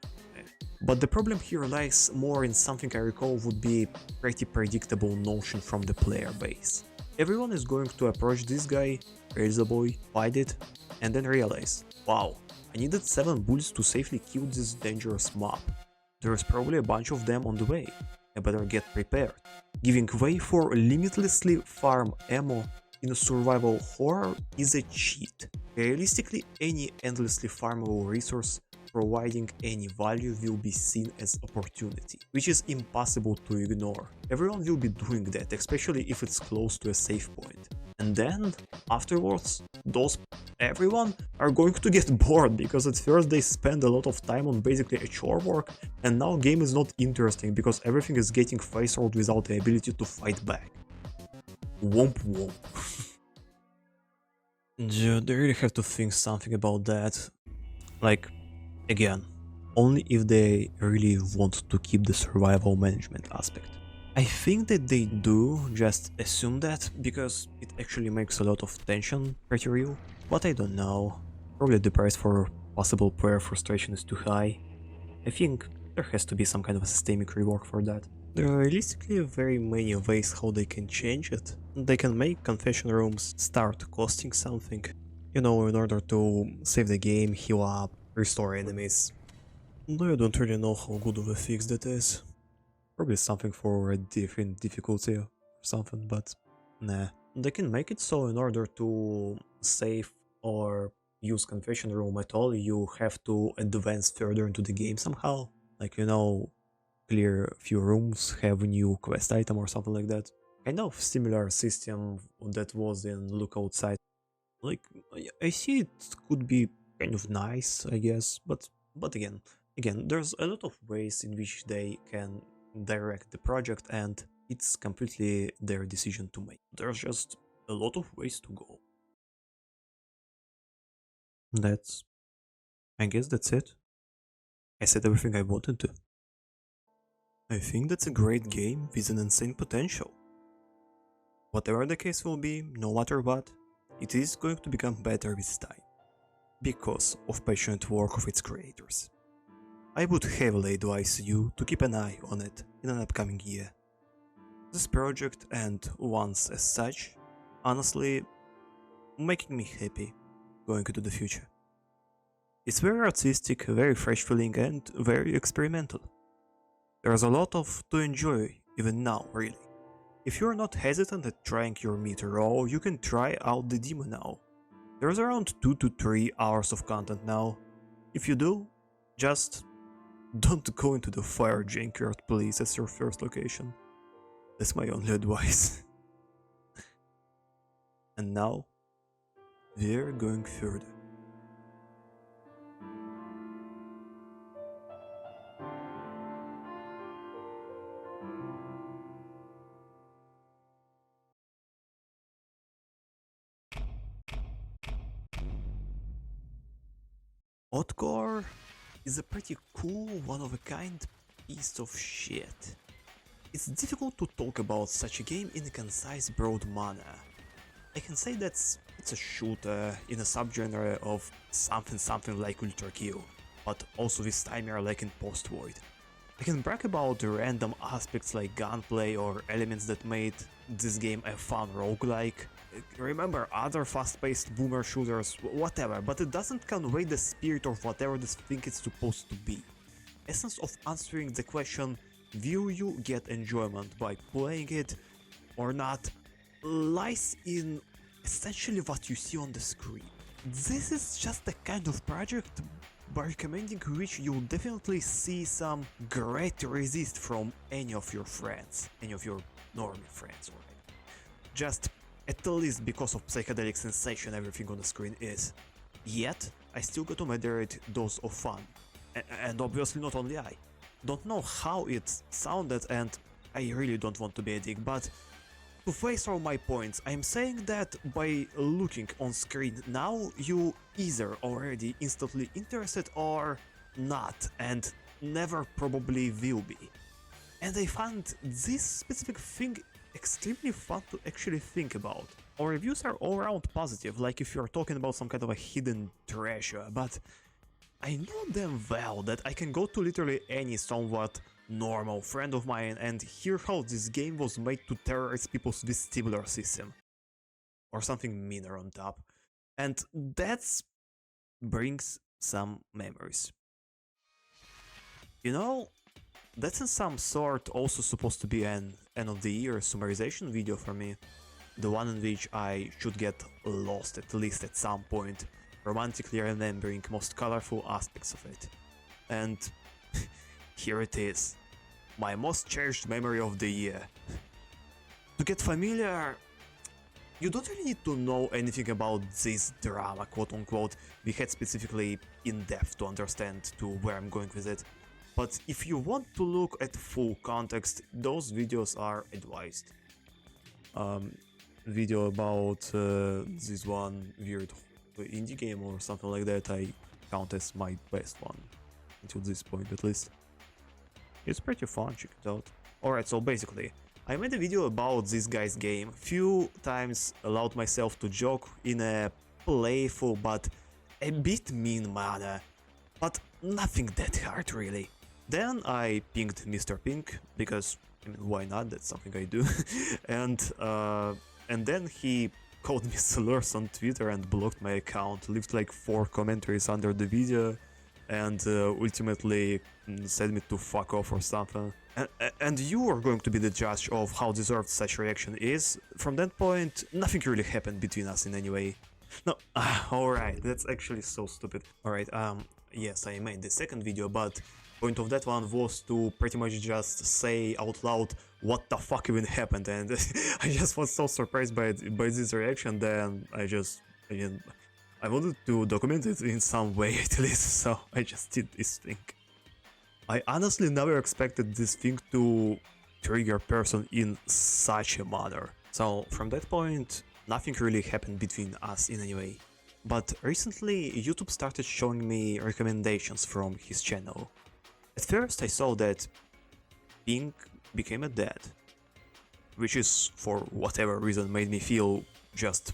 But the problem here lies more in something I recall would be pretty predictable notion from the player base. Everyone is going to approach this guy, raise the boy, fight it, and then realize, wow, I needed 7 bullets to safely kill this dangerous mob. There's probably a bunch of them on the way, I better get prepared. Giving way for limitlessly farm ammo in a survival horror is a cheat. Realistically, any endlessly farmable resource providing any value will be seen as opportunity, which is impossible to ignore. Everyone will be doing that, especially if it's close to a safe point. And then, afterwards, everyone are going to get bored, because at first they spend a lot of time on basically a chore work, and now game is not interesting because everything is getting face rolled without the ability to fight back. Womp womp. Dude, they really have to think something about that. Like, again, only if they really want to keep the survival management aspect. I think that they do just assume that, because it actually makes a lot of tension pretty real, but I don't know. Probably the price for possible player frustration is too high. I think there has to be some kind of a systemic rework for that. There are realistically very many ways how they can change it. They can make confession rooms start costing something, you know, in order to save the game, heal up, restore enemies. Though I don't really know how good of a fix that is. Probably something for a different difficulty or something, but nah. They can make it so in order to save or use confession room at all, you have to advance further into the game somehow. Like, you know, clear a few rooms, have a new quest item or something like that. Kind of similar system that was in Look Outside. Like, I see it could be kind of nice, I guess, but again, there's a lot of ways in which they can direct the project, and it's completely their decision to make. There's just a lot of ways to go. I guess that's it. I said everything I wanted to. I think that's a great game with an insane potential. Whatever the case will be, no matter what, it is going to become better with time, because of passionate work of its creators. I would heavily advise you to keep an eye on it in an upcoming year. This project, and once as such, honestly, making me happy going into the future. It's very artistic, very fresh feeling, and very experimental. There's a lot to enjoy even now, really. If you're not hesitant at trying your meat raw, you can try out the demo now. There's around 2 to 3 hours of content now. If you do, just don't go into the fire junkyard, please, as your first location. That's my only advice. And now, we're going further. Oddcore is a pretty cool, one-of-a-kind piece of shit. It's difficult to talk about such a game in a concise, broad manner. I can say that it's a shooter in a subgenre of something like Ultra Kill, but also this time you're like in Post-Void. I can brag about the random aspects like gunplay or elements that made this game a fun roguelike. Remember other fast-paced boomer shooters, whatever, but it doesn't convey the spirit of whatever this thing is supposed to be. Essence of answering the question, will you get enjoyment by playing it or not, lies in essentially what you see on the screen. This is just the kind of project by recommending which you'll definitely see some great resist from any of your friends, any of your normie friends already. Just at least because of psychedelic sensation everything on the screen is. Yet, I still got a moderate dose of fun. And obviously not only I. Don't know how it sounded and I really don't want to be a dick, but to face all my points, I'm saying that by looking on screen now, you either already instantly interested or not, and never probably will be. And I found this specific thing extremely fun to actually think about. Our reviews are all around positive, like if you're talking about some kind of a hidden treasure, but I know damn well that I can go to literally any somewhat normal friend of mine and hear how this game was made to terrorize people's vestibular system. Or something meaner on top. And that brings some memories. You know, that's in some sort also supposed to be an end of the year summarization video for me. The one in which I should get lost at least at some point, romantically remembering most colorful aspects of it. And here it is, my most cherished memory of the year. To get familiar, you don't really need to know anything about this drama, quote unquote, we had specifically in depth to understand to where I'm going with it. But if you want to look at full context, those videos are advised. Video about this one weird indie game or something like that I count as my best one, until this point at least. It's pretty fun, check it out. Alright, so basically, I made a video about this guy's game, few times allowed myself to joke in a playful but a bit mean manner, but nothing that hard really. Then I pinged Mr. Pink, because, I mean, why not, that's something I do, and then he called me slurs on Twitter and blocked my account, left like 4 commentaries under the video, and ultimately said me to fuck off or something. And you are going to be the judge of how deserved such reaction is. From that point, nothing really happened between us in any way. No, alright, that's actually so stupid. Alright, yes, I made the second video, but point of that one was to pretty much just say out loud what the fuck even happened, and I just was so surprised by this reaction, then I wanted to document it in some way at least, so I just did this thing. I honestly never expected this thing to trigger a person in such a manner. So from that point, nothing really happened between us in any way. But recently, YouTube started showing me recommendations from his channel. At first I saw that Pink became a dad, which is, for whatever reason, made me feel just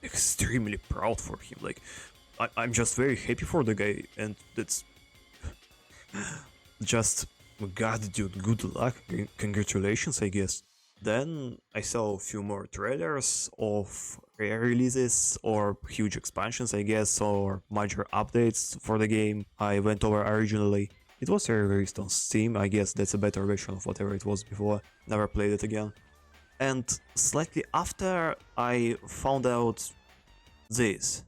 extremely proud for him. Like, I'm just very happy for the guy, and that's just, god dude, good luck, congratulations I guess. Then I saw a few more trailers of rare releases or huge expansions I guess, or major updates for the game I went over originally. It was released on Steam, I guess that's a better version of whatever it was before, never played it again. And slightly after, I found out this.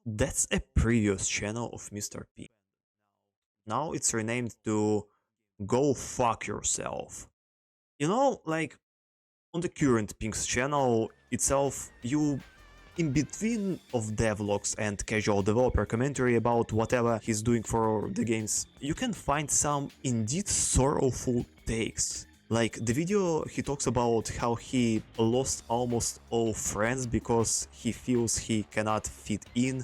That's a previous channel of Mr. P. Now it's renamed to Go Fuck Yourself. You know, like, on the current Pink's channel itself, you in between of devlogs and casual developer commentary about whatever he's doing for the games, you can find some indeed sorrowful takes. Like the video he talks about how he lost almost all friends because he feels he cannot fit in,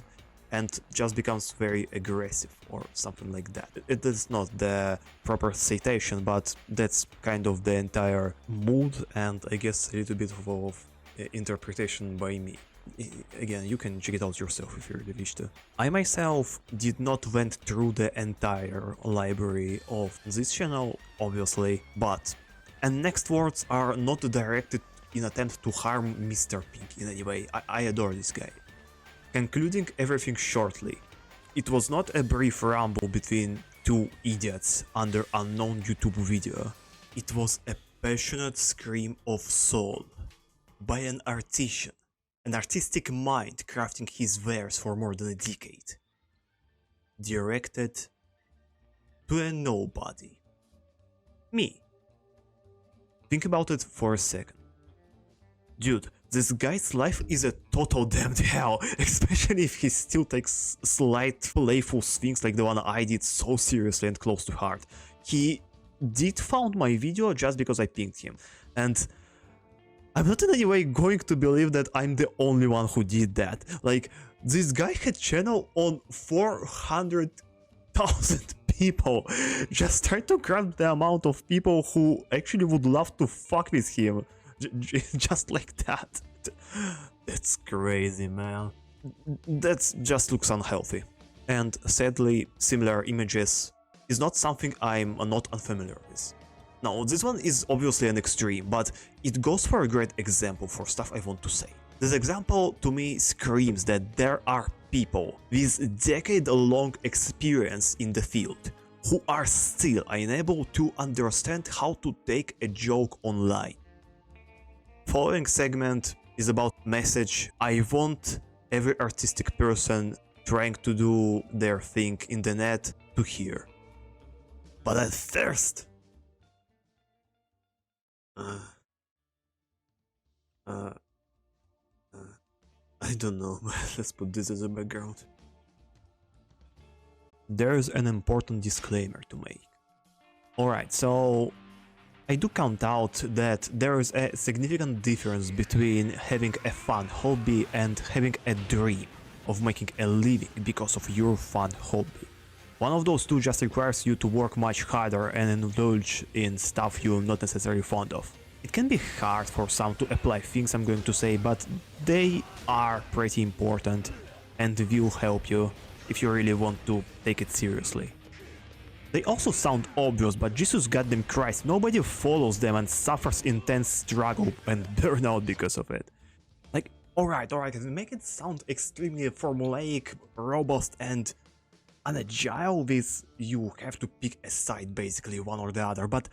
and just becomes very aggressive or something like that. It is not the proper citation, but that's kind of the entire mood and I guess a little bit of interpretation by me. Again, you can check it out yourself if you really wish to. I myself did not went through the entire library of this channel, obviously, but and next words are not directed in attempt to harm Mr. Pink in any way. I adore this guy. Concluding everything shortly, it was not a brief ramble between two idiots under unknown YouTube video. It was a passionate scream of soul by an artisan, an artistic mind crafting his wares for more than a decade, directed to a nobody. Me. Think about it for a second. Dude, this guy's life is a total damned hell, especially if he still takes slight playful swings like the one I did so seriously and close to heart. He did found my video just because I pinged him, and I'm not in any way going to believe that I'm the only one who did that. Like, this guy had channel on 400,000 people, just trying to grab the amount of people who actually would love to fuck with him. Just like that. That's crazy, man. That just looks unhealthy. And sadly, similar images is not something I'm not unfamiliar with. Now, this one is obviously an extreme, but it goes for a great example for stuff I want to say. This example to me screams that there are people with decade-long experience in the field who are still unable to understand how to take a joke online. Following segment is about message I want every artistic person trying to do their thing in the net to hear. But at first, I don't know, let's put this as a background. There's an important disclaimer to make. Alright, so I do count out that there is a significant difference between having a fun hobby and having a dream of making a living because of your fun hobby. One of those two just requires you to work much harder and indulge in stuff you're not necessarily fond of. It can be hard for some to apply things I'm going to say, but they are pretty important and will help you if you really want to take it seriously. They also sound obvious, but Jesus goddamn Christ, nobody follows them and suffers intense struggle and burnout because of it. Like, alright, make it sound extremely formulaic, robust and unagile with you have to pick a side, basically, one or the other, but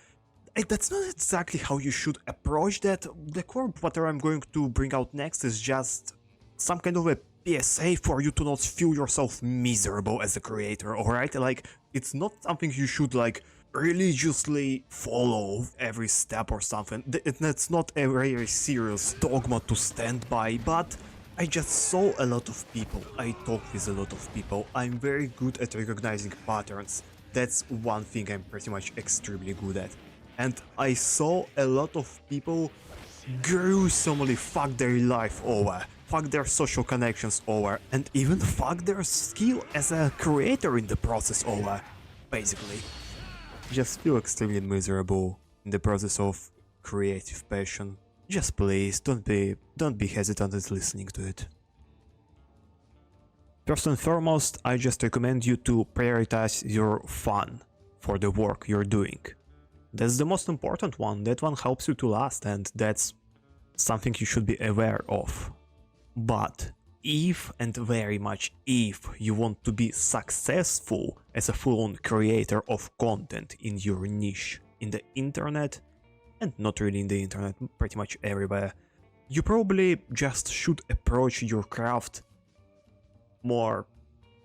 that's not exactly how you should approach that. The core whatever I'm going to bring out next is just some kind of a PSA for you to not feel yourself miserable as a creator, alright? Like, it's not something you should, like, religiously follow every step or something. That's not a very serious dogma to stand by, but I just saw a lot of people, I talk with a lot of people, I'm very good at recognizing patterns. That's one thing I'm pretty much extremely good at. And I saw a lot of people gruesomely fuck their life over, fuck their social connections over, and even fuck their skill as a creator in the process over, basically. Just feel extremely miserable in the process of creative passion. Just please, don't be hesitant at listening to it. First and foremost, I just recommend you to prioritize your fun for the work you're doing. That's the most important one, that one helps you to last, and that's something you should be aware of. But if, and very much if, you want to be successful as a full-on creator of content in your niche in the internet, and not really in the internet, pretty much everywhere, you probably just should approach your craft more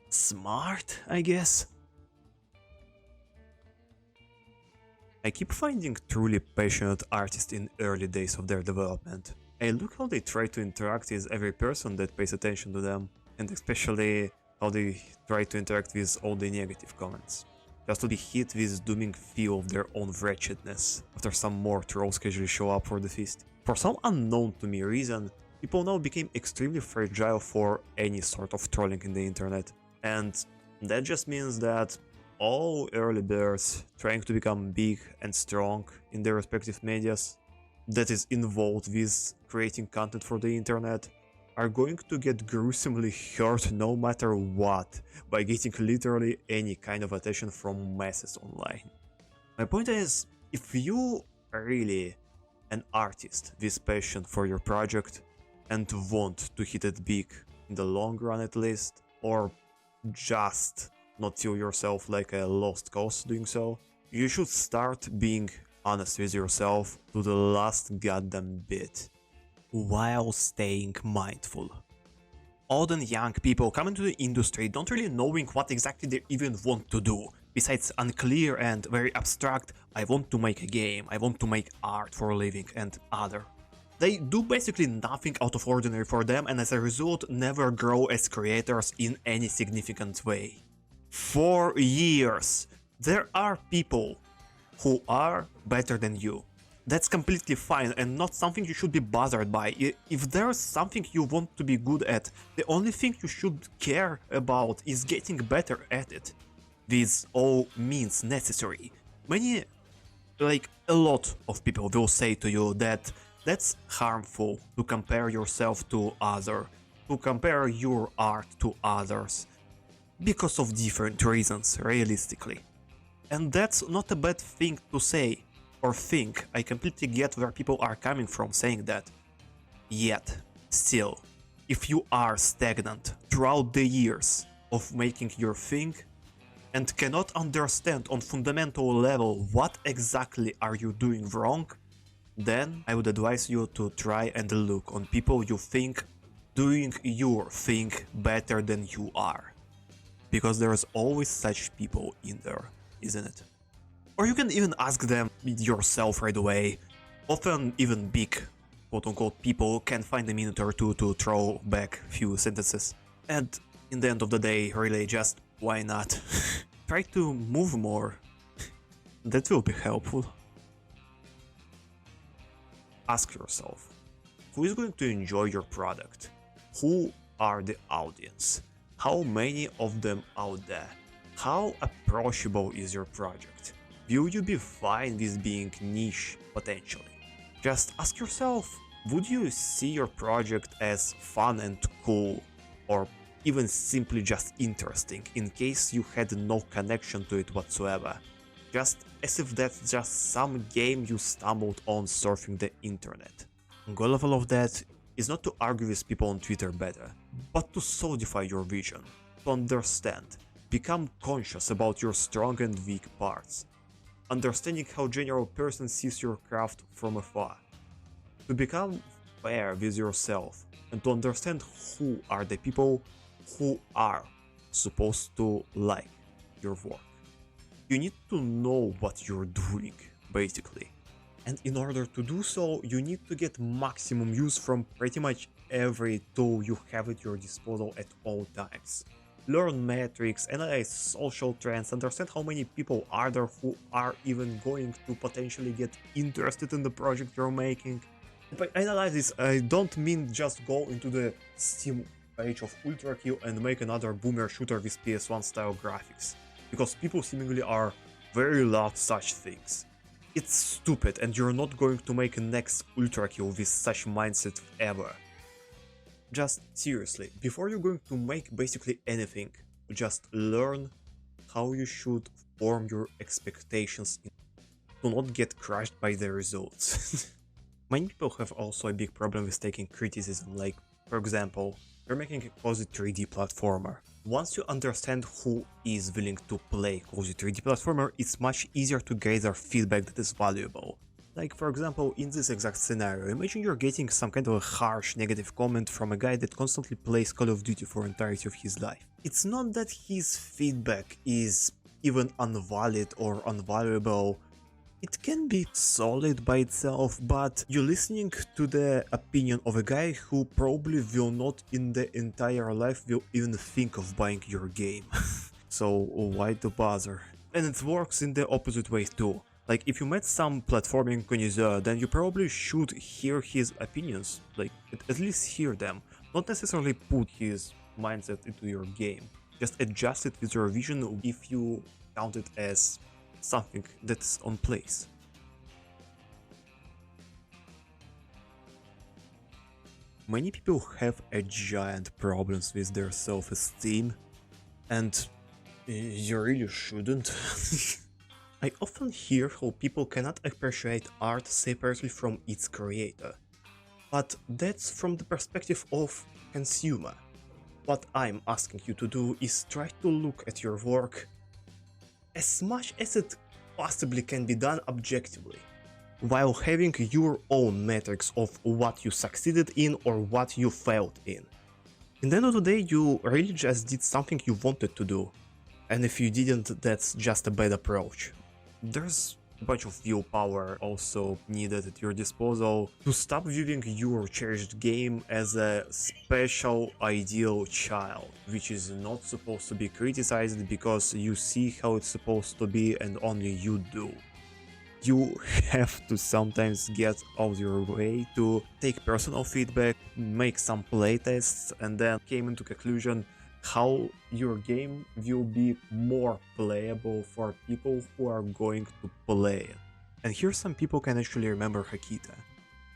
smart, I guess. I keep finding truly passionate artists in early days of their development. I look how they try to interact with every person that pays attention to them, and especially how they try to interact with all the negative comments, just to be hit with dooming feel of their own wretchedness after some more trolls casually show up for the feast. For some unknown to me reason, People now became extremely fragile for any sort of trolling in the internet, and that just means that all early birds trying to become big and strong in their respective medias that is involved with creating content for the internet are going to get gruesomely hurt no matter what by getting literally any kind of attention from masses online. My point is, if you are really an artist with passion for your project and want to hit it big in the long run at least, or just not feel yourself like a lost cause doing so, you should start being honest with yourself to the last goddamn bit, while staying mindful. Old and young people come into the industry don't really knowing what exactly they even want to do, besides unclear and very abstract, I want to make a game, I want to make art for a living, and other. They do basically nothing out of ordinary for them, and as a result never grow as creators in any significant way. For years, there are people who are better than you. That's completely fine and not something you should be bothered by. If there's something you want to be good at, the only thing you should care about is getting better at it. With all means necessary. Many, like a lot of people will say to you that that's harmful to compare yourself to others, to compare your art to others, because of different reasons, realistically. And that's not a bad thing to say or think. I completely get where people are coming from saying that. Yet, still, if you are stagnant throughout the years of making your thing and cannot understand on fundamental level what exactly are you doing wrong, then I would advise you to try and look on people you think doing your thing better than you are. Because there's always such people in there, isn't it? Or you can even ask them yourself right away. Often even big quote-unquote people can find a minute or two to throw back few sentences. And in the end of the day, really just why not? Try to move more. That will be helpful. Ask yourself, who is going to enjoy your product? Who are the audience? How many of them out there? How approachable is your project? Will you be fine with being niche potentially? Just ask yourself, would you see your project as fun and cool, or even simply just interesting in case you had no connection to it whatsoever? Just as if that's just some game you stumbled on surfing the internet. The goal of all of that is not to argue with people on Twitter better, but to solidify your vision, to understand, become conscious about your strong and weak parts, understanding how general person sees your craft from afar, to become fair with yourself, and to understand who are the people who are supposed to like your work. You need to know what you're doing, basically. And in order to do so, you need to get maximum use from pretty much every tool you have at your disposal at all times. Learn metrics, analyze social trends, understand how many people are there who are even going to potentially get interested in the project you're making. By analyze this, I don't mean just go into the Steam page of Ultra Q and make another boomer shooter with PS1 style graphics, because people seemingly are very loud such things. It's stupid and you're not going to make a next Ultra Q with such mindset ever. Just seriously, before you're going to make basically anything, just learn how you should form your expectations to not get crushed by the results. Many people have also a big problem with taking criticism, like, for example, you're making a cozy 3D platformer. Once you understand who is willing to play cozy 3D platformer, it's much easier to gather feedback that is valuable. Like, for example, in this exact scenario, imagine you're getting some kind of a harsh negative comment from a guy that constantly plays Call of Duty for the entirety of his life. It's not that his feedback is even invalid or unvaluable. It can be solid by itself, but you're listening to the opinion of a guy who probably will not in the entire life will even think of buying your game. So why to bother? And it works in the opposite way too. Like, if you met some platforming connoisseur, then you probably should hear his opinions, like, at least hear them, not necessarily put his mindset into your game. Just adjust it with your vision if you count it as something that's on place. Many people have a giant problems with their self-esteem, and you really shouldn't. I often hear how people cannot appreciate art separately from its creator, but that's from the perspective of consumer. What I'm asking you to do is try to look at your work as much as it possibly can be done objectively, while having your own metrics of what you succeeded in or what you failed in. In the end of the day, you really just did something you wanted to do, and if you didn't, that's just a bad approach. There's a bunch of willpower also needed at your disposal to stop viewing your cherished game as a special ideal child, which is not supposed to be criticized because you see how it's supposed to be and only you do. You have to sometimes get out of your way to take personal feedback, make some playtests, and then came into conclusion how your game will be more playable for people who are going to play it. And here some people can actually remember Hakita.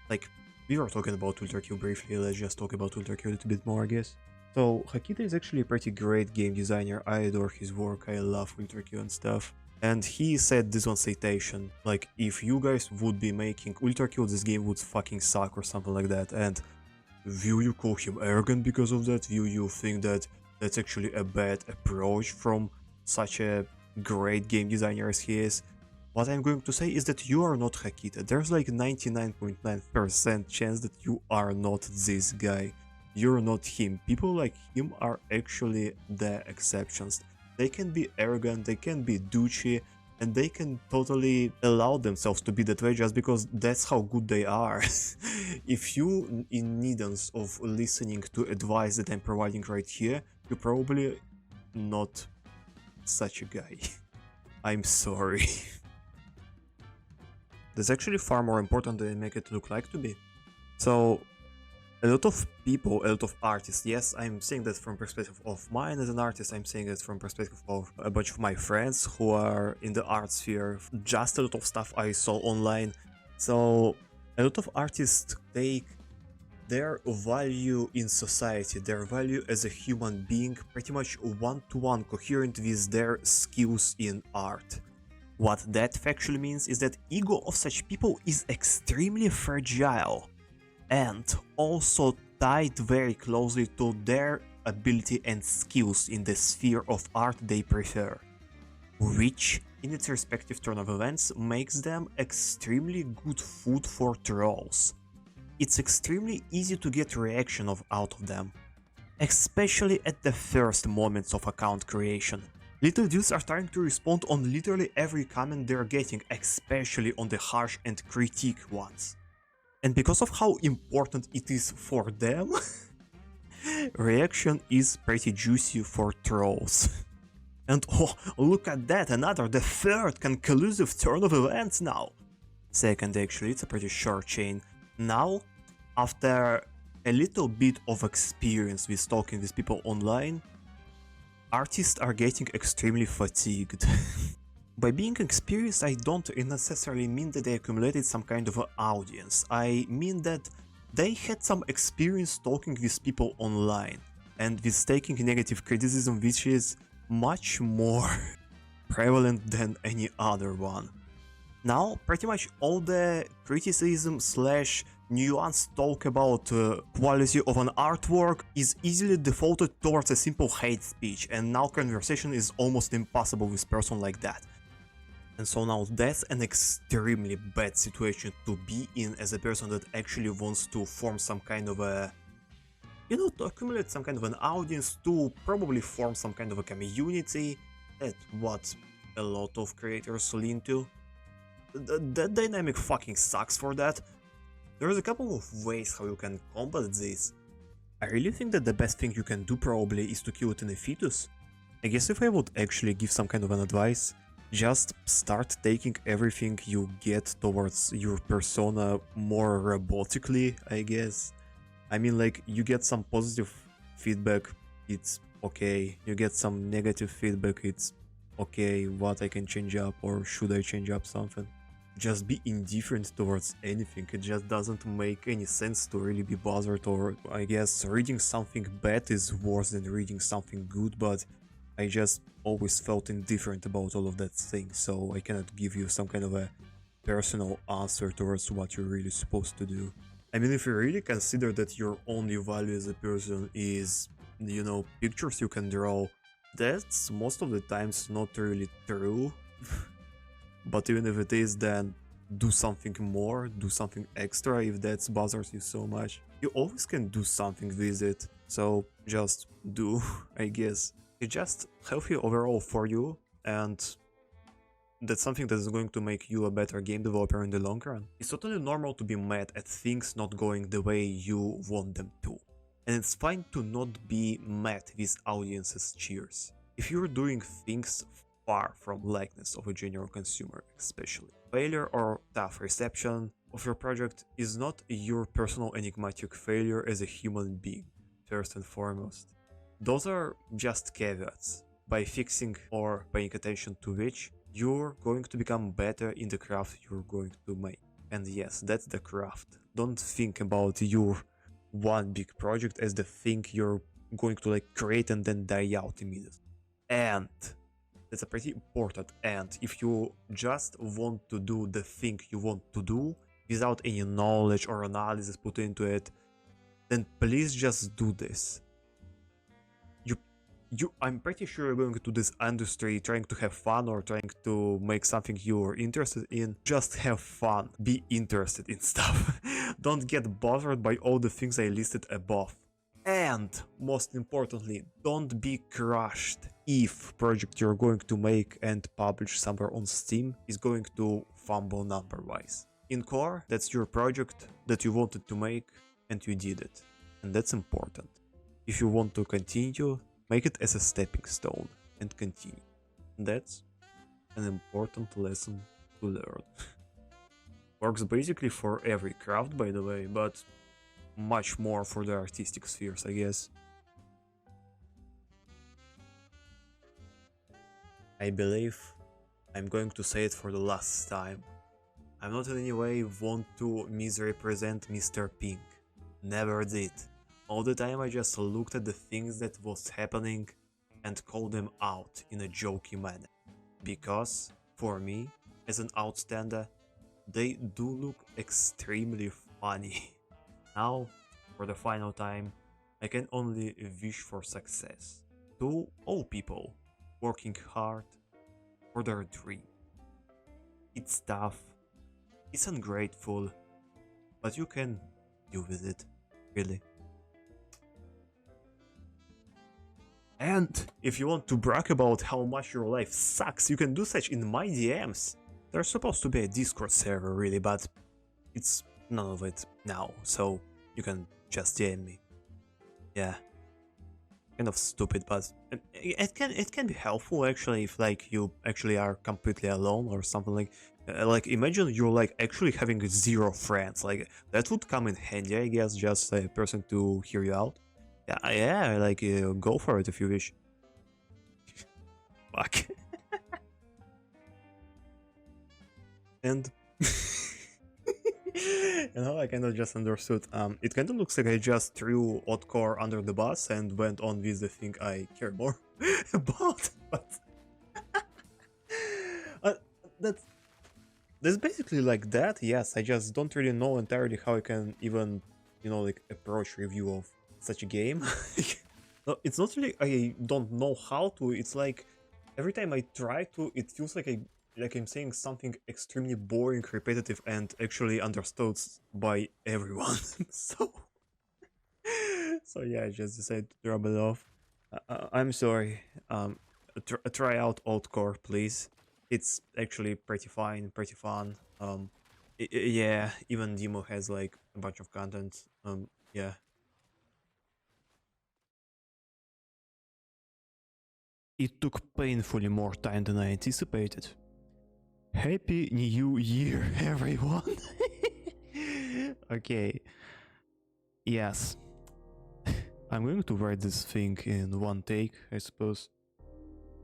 Like, we were talking about Ultra Q briefly, let's just talk about Ultra Q a little bit more, I guess. So, Hakita is actually a pretty great game designer, I adore his work, I love Ultra Q and stuff. And he said this on citation, like, if you guys would be making Ultra Q, this game would fucking suck or something like that. And will you call him arrogant because of that? Will you think that that's actually a bad approach from such a great game designer as he is? What I'm going to say is that you are not Hakita. There's like 99.9% chance that you are not this guy. You're not him. People like him are actually the exceptions. They can be arrogant, they can be douchey, and they can totally allow themselves to be that way just because that's how good they are. If you in need of listening to advice that I'm providing right here, you're probably not such a guy. I'm sorry. That's actually far more important than I make it look like to be. So, a lot of people, a lot of artists, yes, I'm saying that from perspective of mine as an artist, I'm saying it from perspective of a bunch of my friends who are in the art sphere, just a lot of stuff I saw online. So, a lot of artists take their value in society, their value as a human being, pretty much one-to-one coherent with their skills in art. What that factually means is that ego of such people is extremely fragile and also tied very closely to their ability and skills in the sphere of art they prefer, which in its respective turn of events makes them extremely good food for trolls. It's extremely easy to get reaction out of them, especially at the first moments of account creation. Little dudes are starting to respond on literally every comment they're getting, especially on the harsh and critique ones. And because of how important it is for them, reaction is pretty juicy for trolls. And oh, look at that, the third conclusive turn of events now. Second, actually, it's a pretty short chain. Now, after a little bit of experience with talking with people online, artists are getting extremely fatigued. By being experienced, I don't necessarily mean that they accumulated some kind of an audience. I mean that they had some experience talking with people online and with taking negative criticism, which is much more prevalent than any other one. Now, pretty much all the criticism slash nuanced talk about quality of an artwork is easily defaulted towards a simple hate speech, and now conversation is almost impossible with person like that. And so now that's an extremely bad situation to be in as a person that actually wants to form some kind of a, to accumulate some kind of an audience, to probably form some kind of a community. That's what a lot of creators lean to. That dynamic fucking sucks for that. There's a couple of ways how you can combat this. I really think that the best thing you can do probably is to kill it in a fetus. I guess if I would actually give some kind of an advice, just start taking everything you get towards your persona more robotically, I guess. I mean, like, you get some positive feedback, it's okay. You get some negative feedback, it's okay. What I can change up, or should I change up something? Just be indifferent towards anything. It just doesn't make any sense to really be bothered, or I guess reading something bad is worse than reading something good, but I just always felt indifferent about all of that thing, so I cannot give you some kind of a personal answer towards what you're really supposed to do. I mean, if you really consider that your only value as a person is, you know, pictures you can draw, that's most of the times not really true. But even if it is, then do something more, do something extra if that bothers you so much. You always can do something with it, so just do, I guess. It's just healthy overall for you, and that's something that is going to make you a better game developer in the long run. It's totally normal to be mad at things not going the way you want them to. And it's fine to not be mad with audience's cheers. If you're doing things far from likeness of a general consumer, especially. Failure or tough reception of your project is not your personal enigmatic failure as a human being, first and foremost. Those are just caveats, by fixing or paying attention to which you're going to become better in the craft you're going to make. And yes, that's the craft. Don't think about your one big project as the thing you're going to like create and then die out immediately. And that's a pretty important and. If you just want to do the thing you want to do without any knowledge or analysis put into it, then please just do this. I'm pretty sure you're going to this industry trying to have fun or trying to make something you're interested in. Just have fun. Be interested in stuff. Don't get bothered by all the things I listed above. And most importantly, don't be crushed if project you're going to make and publish somewhere on Steam is going to fumble number-wise. In core, that's your project that you wanted to make and you did it. And that's important. If you want to continue, make it as a stepping stone and continue. That's an important lesson to learn. Works basically for every craft, by the way, but much more for the artistic spheres, I guess. I believe I'm going to say it for the last time. I'm not in any way want to misrepresent Mr. Pink. Never did. All the time I just looked at the things that was happening and called them out in a jokey manner. Because, for me, as an outstander, they do look extremely funny. Now, for the final time, I can only wish for success to all people working hard for their dream. It's tough, it's ungrateful, but you can deal with it, really. And if you want to brag about how much your life sucks, you can do such in my DMs. There's supposed to be a Discord server, really, but it's none of it now, so you can just DM me. Yeah, kind of stupid, but it can be helpful actually if like you actually are completely alone or something like imagine you're like actually having 0 friends, like that would come in handy, I guess, just a person to hear you out. Yeah, like go for it if you wish. Fuck. And you know, I kind of just understood. It kind of looks like I just threw Oddcore under the bus and went on with the thing I care more about. But that's basically like that. Yes, I just don't really know entirely how I can even, you know, like approach review of such a game. No, it's not really I don't know how to. It's like every time I try to, it feels like I'm saying something extremely boring, repetitive, and actually understood by everyone. so yeah, I just decided to drop it off. I'm sorry. Try out Oddcore, please. It's actually pretty fine, pretty fun. Yeah, even demo has like a bunch of content. Yeah. It took painfully more time than I anticipated. Happy New Year, everyone! Okay, yes. I'm going to write this thing in one take, I suppose.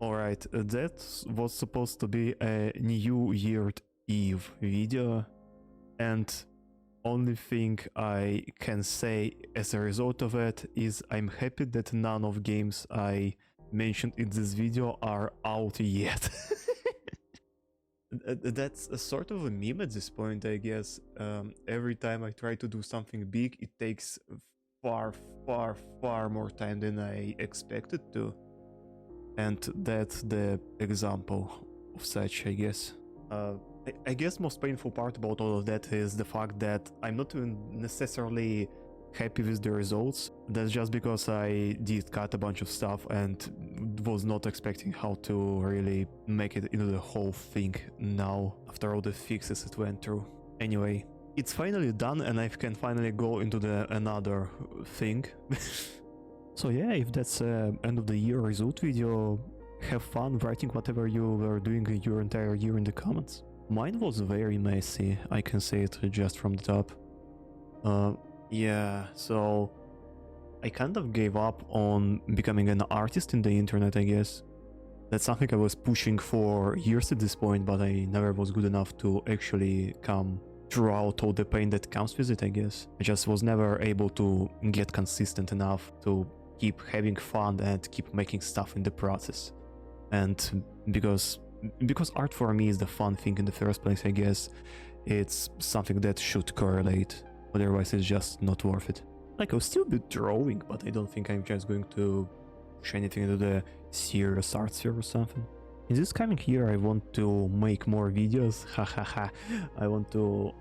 Alright, that was supposed to be a New Year's Eve video, and only thing I can say as a result of it is I'm happy that none of games I mentioned in this video are out yet. That's a sort of a meme at this point, I guess. Every time I try to do something big, it takes far more time than I expected to. And that's the example of such, I guess. I guess most painful part about all of that is the fact that I'm not even necessarily happy with the results. That's just because I did cut a bunch of stuff and was not expecting how to really make it into the whole thing now after all the fixes it went through. Anyway, it's finally done and I can finally go into the another thing. So yeah, if that's end of the year result video, have fun writing whatever you were doing your entire year in the comments. Mine was very messy, I can say it just from the top. Yeah, so I kind of gave up on becoming an artist in the internet, I guess. That's something I was pushing for years at this point, but I never was good enough to actually come throughout all the pain that comes with it, I guess. I just was never able to get consistent enough to keep having fun and keep making stuff in the process. And because art for me is the fun thing in the first place, I guess, it's something that should correlate. Otherwise it's just not worth it. Like, I'll still be drawing, but I don't think I'm just going to push anything into the serious art sphere or something. In this coming year I want to make more videos, hahaha. I want to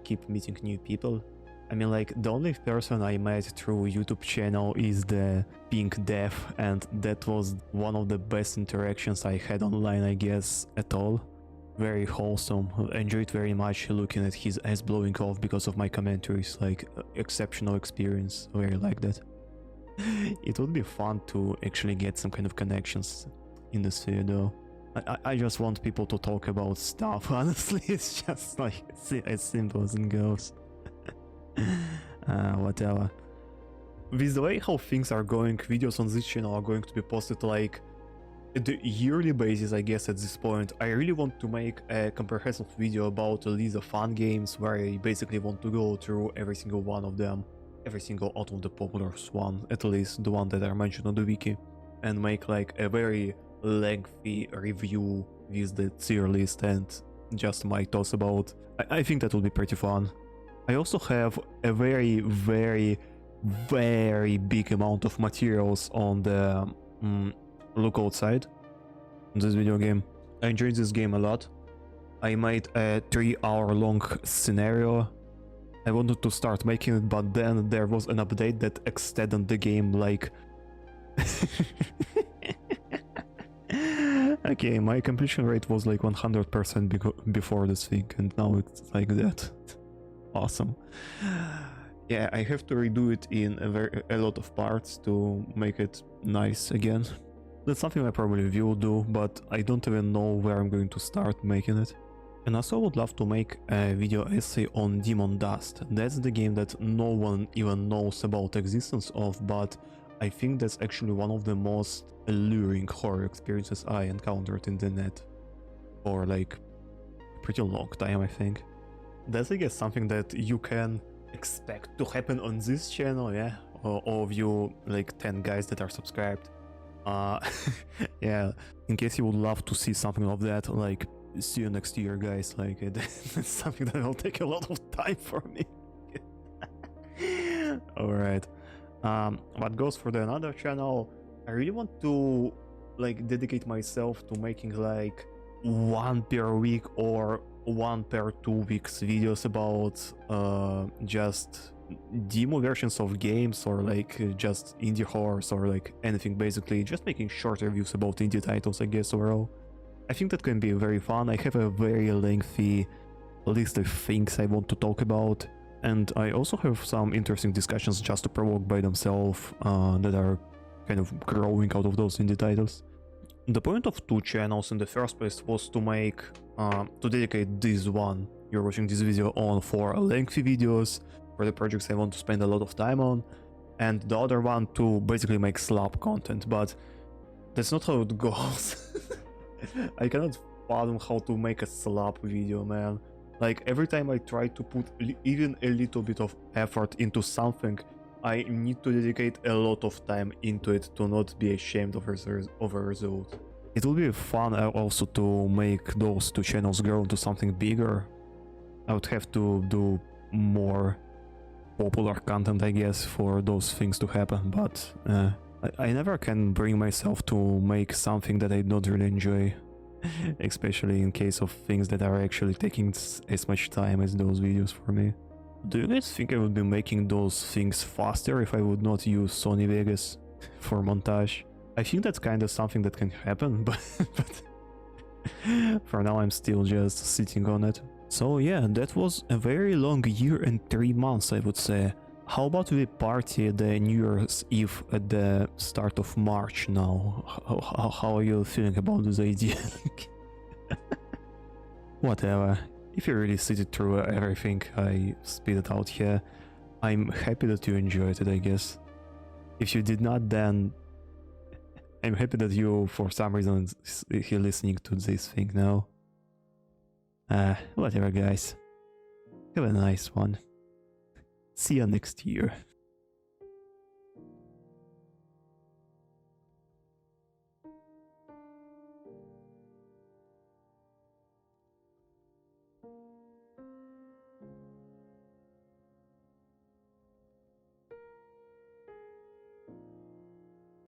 keep meeting new people. I mean, like, the only person I met through YouTube channel is the Pink Dev, and that was one of the best interactions I had online, I guess, at all. Very wholesome. Enjoyed very much looking at his ass blowing off because of my commentaries. Like, exceptional experience. Very like that. It would be fun to actually get some kind of connections in this video. I just want people to talk about stuff. Honestly, it's just like as simple as it goes. Whatever. With the way how things are going, videos on this channel are going to be posted like at the yearly basis, I guess, at this point. I really want to make a comprehensive video about at least the fun games, where I basically want to go through every single one of them, every single out of the popular one, at least the one that are mentioned on the wiki, and make like a very lengthy review with the tier list and just my thoughts about. I think that will be pretty fun. I also have a very big amount of materials on the lookout side on this video game. I enjoyed this game a lot. I made a 3-hour-long scenario. I wanted to start making it, but then there was an update that extended the game like... Okay, my completion rate was like 100% before this thing, and now it's like that. Awesome. Yeah, I have to redo it in a lot of parts to make it nice again. That's something I probably will do, but I don't even know where I'm going to start making it. And also I would love to make a video essay on Demon Dust. That's the game that no one even knows about the existence of, but I think that's actually one of the most alluring horror experiences I encountered in the net for like a pretty long time, I think. That's, I guess, something that you can expect to happen on this channel, yeah? All of you, like 10 guys that are subscribed. Yeah, in case you would love to see something of that, like, see you next year, guys. Like, it's something that will take a lot of time for me. Alright. What goes for the another channel, I really want to, like, dedicate myself to making, like, 1 per week or 1 per 2 weeks videos about just demo versions of games, or like just indie horrors, or like anything, basically just making short reviews about indie titles, I guess, overall. I think that can be very fun. I have a very lengthy list of things I want to talk about, and I also have some interesting discussions just to provoke by themselves that are kind of growing out of those indie titles. The point of 2 channels in the first place was to make to dedicate this one you're watching this video on for lengthy videos, for the projects I want to spend a lot of time on, and the other one to basically make slap content, but that's not how it goes. I cannot fathom how to make a slap video, man. Like, every time I try to put even a little bit of effort into something, I need to dedicate a lot of time into it to not be ashamed of a result. It will be fun also to make those two channels grow into something bigger. I would have to do more popular content, I guess, for those things to happen, but I never can bring myself to make something that I don't really enjoy. Especially in case of things that are actually taking as much time as those videos for me. Do you guys think I would be making those things faster if I would not use Sony Vegas for montage? I think that's kind of something that can happen, but for now I'm still just sitting on it. So yeah, that was a very long year and 3 months, I would say. How about we party the New Year's Eve at the start of March now? How are you feeling about this idea? Whatever. If you really sit it through everything I spit it out here, I'm happy that you enjoyed it, I guess. If you did not, then I'm happy that you, for some reason, you're listening to this thing now. Whatever, guys. Have a nice one. See you next year.